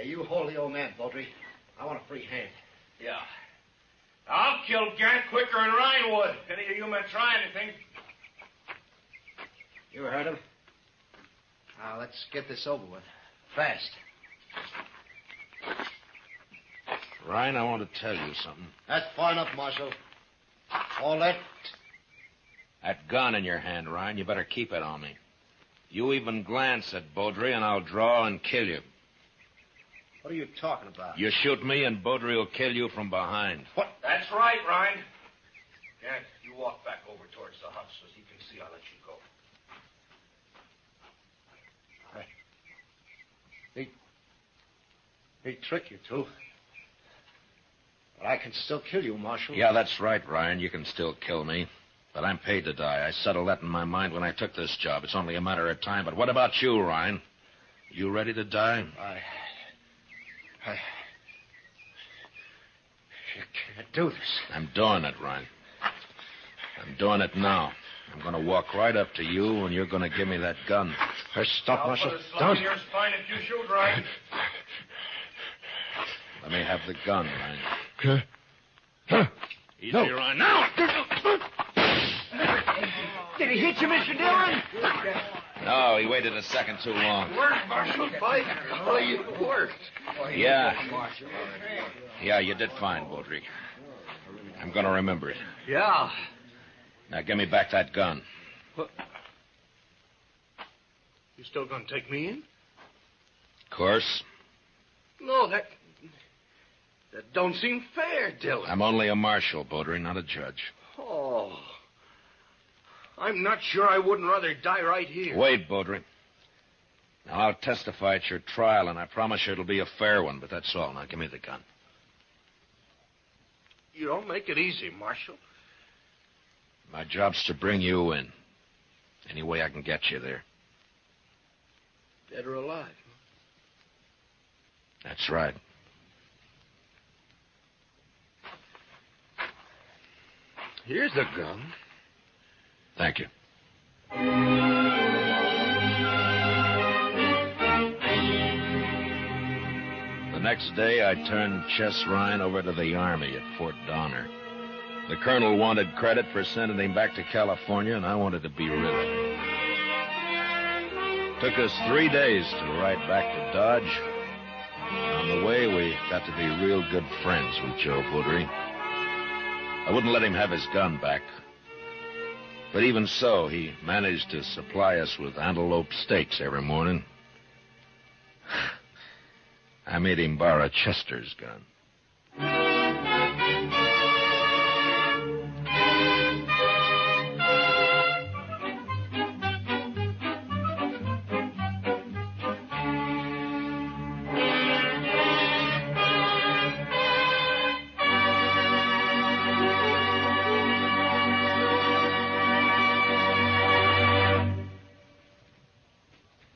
[SPEAKER 12] You hold the old man, Beaudry. I want a free hand.
[SPEAKER 9] Yeah. I'll kill Gant quicker than Ryan would. If any of you men try anything.
[SPEAKER 12] You heard him. Now, let's get this over with. Fast.
[SPEAKER 2] Ryan, I want to tell you something.
[SPEAKER 12] That's far enough, Marshal. All that...
[SPEAKER 2] That gun in your hand, Ryan, you better keep it on me. You even glance at Beaudry, and I'll draw and kill you.
[SPEAKER 12] What are you talking about?
[SPEAKER 2] You shoot me, and Beaudry will kill you from behind.
[SPEAKER 12] What?
[SPEAKER 9] That's right, Ryan. Gant, you walk back over towards the hut so he can see I'll let you go.
[SPEAKER 12] He'd trick you, too. But I can still kill you, Marshal.
[SPEAKER 2] Yeah, that's right, Ryan. You can still kill me. But I'm paid to die. I settled that in my mind when I took this job. It's only a matter of time. But what about you, Ryan? You ready to die?
[SPEAKER 12] You can't do this.
[SPEAKER 2] I'm doing it, Ryan. I'm doing it now. I'm going to walk right up to you, and you're going to give me that gun.
[SPEAKER 12] Stop, Marshal. Don't.
[SPEAKER 9] Yours fine if you shoot right.
[SPEAKER 2] Let me have the gun, Ryan. Easy,
[SPEAKER 12] No.
[SPEAKER 2] Ryan. Now!
[SPEAKER 11] Did he hit you, Mr. Dillon?
[SPEAKER 2] No, he waited a second too long.
[SPEAKER 11] Worked, Marshal. By you worked.
[SPEAKER 2] Yeah. Yeah, you did fine, Baudry. I'm going to remember it.
[SPEAKER 11] Yeah.
[SPEAKER 9] Now, give me back that gun.
[SPEAKER 11] What? You still gonna take me in?
[SPEAKER 9] Of course.
[SPEAKER 11] No, that don't seem fair, Dillon.
[SPEAKER 9] I'm only a marshal, Baudry, not a judge.
[SPEAKER 11] Oh. I'm not sure I wouldn't rather die right here.
[SPEAKER 9] Wait, Baudry. Now, I'll testify at your trial, and I promise you it'll be a fair one, but that's all. Now, give me the gun.
[SPEAKER 11] You don't make it easy, Marshal.
[SPEAKER 9] My job's to bring you in. Any way I can get you there.
[SPEAKER 11] Dead or alive?
[SPEAKER 9] That's right.
[SPEAKER 11] Here's the gun.
[SPEAKER 9] Thank you. The next day, I turned Chess Ryan over to the Army at Fort Donner. The colonel wanted credit for sending him back to California, and I wanted to be rid of him. Took us 3 days to ride back to Dodge. On the way, we got to be real good friends with Joe Baudry. I wouldn't let him have his gun back. But even so, he managed to supply us with antelope steaks every morning. I made him borrow Chester's gun.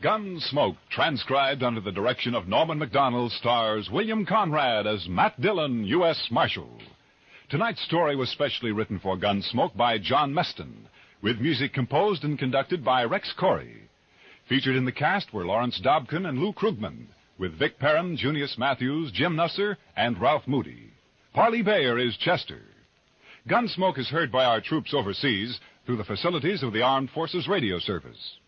[SPEAKER 1] Gunsmoke, transcribed under the direction of Norman MacDonald, stars William Conrad as Matt Dillon, U.S. Marshal. Tonight's story was specially written for Gunsmoke by John Meston, with music composed and conducted by Rex Corey. Featured in the cast were Lawrence Dobkin and Lou Krugman, with Vic Perrin, Junius Matthews, Jim Nusser, and Ralph Moody. Parley Bayer is Chester. Gunsmoke is heard by our troops overseas through the facilities of the Armed Forces Radio Service.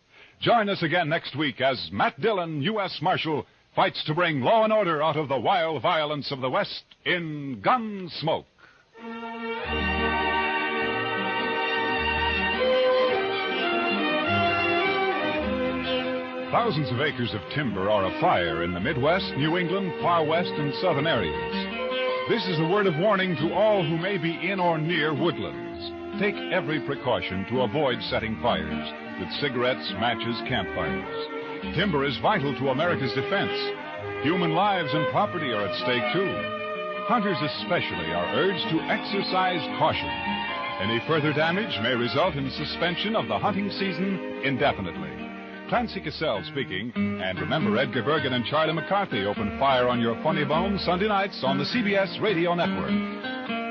[SPEAKER 1] Join us again next week as Matt Dillon, U.S. Marshal, fights to bring law and order out of the wild violence of the West in Gunsmoke. Thousands of acres of timber are afire in the Midwest, New England, Far West, and Southern areas. This is a word of warning to all who may be in or near woodlands. Take every precaution to avoid setting fires with cigarettes, matches, campfires. Timber is vital to America's defense. Human lives and property are at stake, too. Hunters especially are urged to exercise caution. Any further damage may result in suspension of the hunting season indefinitely. Clancy Cassell speaking, and remember Edgar Bergen and Charlie McCarthy open fire on your funny bone Sunday nights on the CBS Radio Network.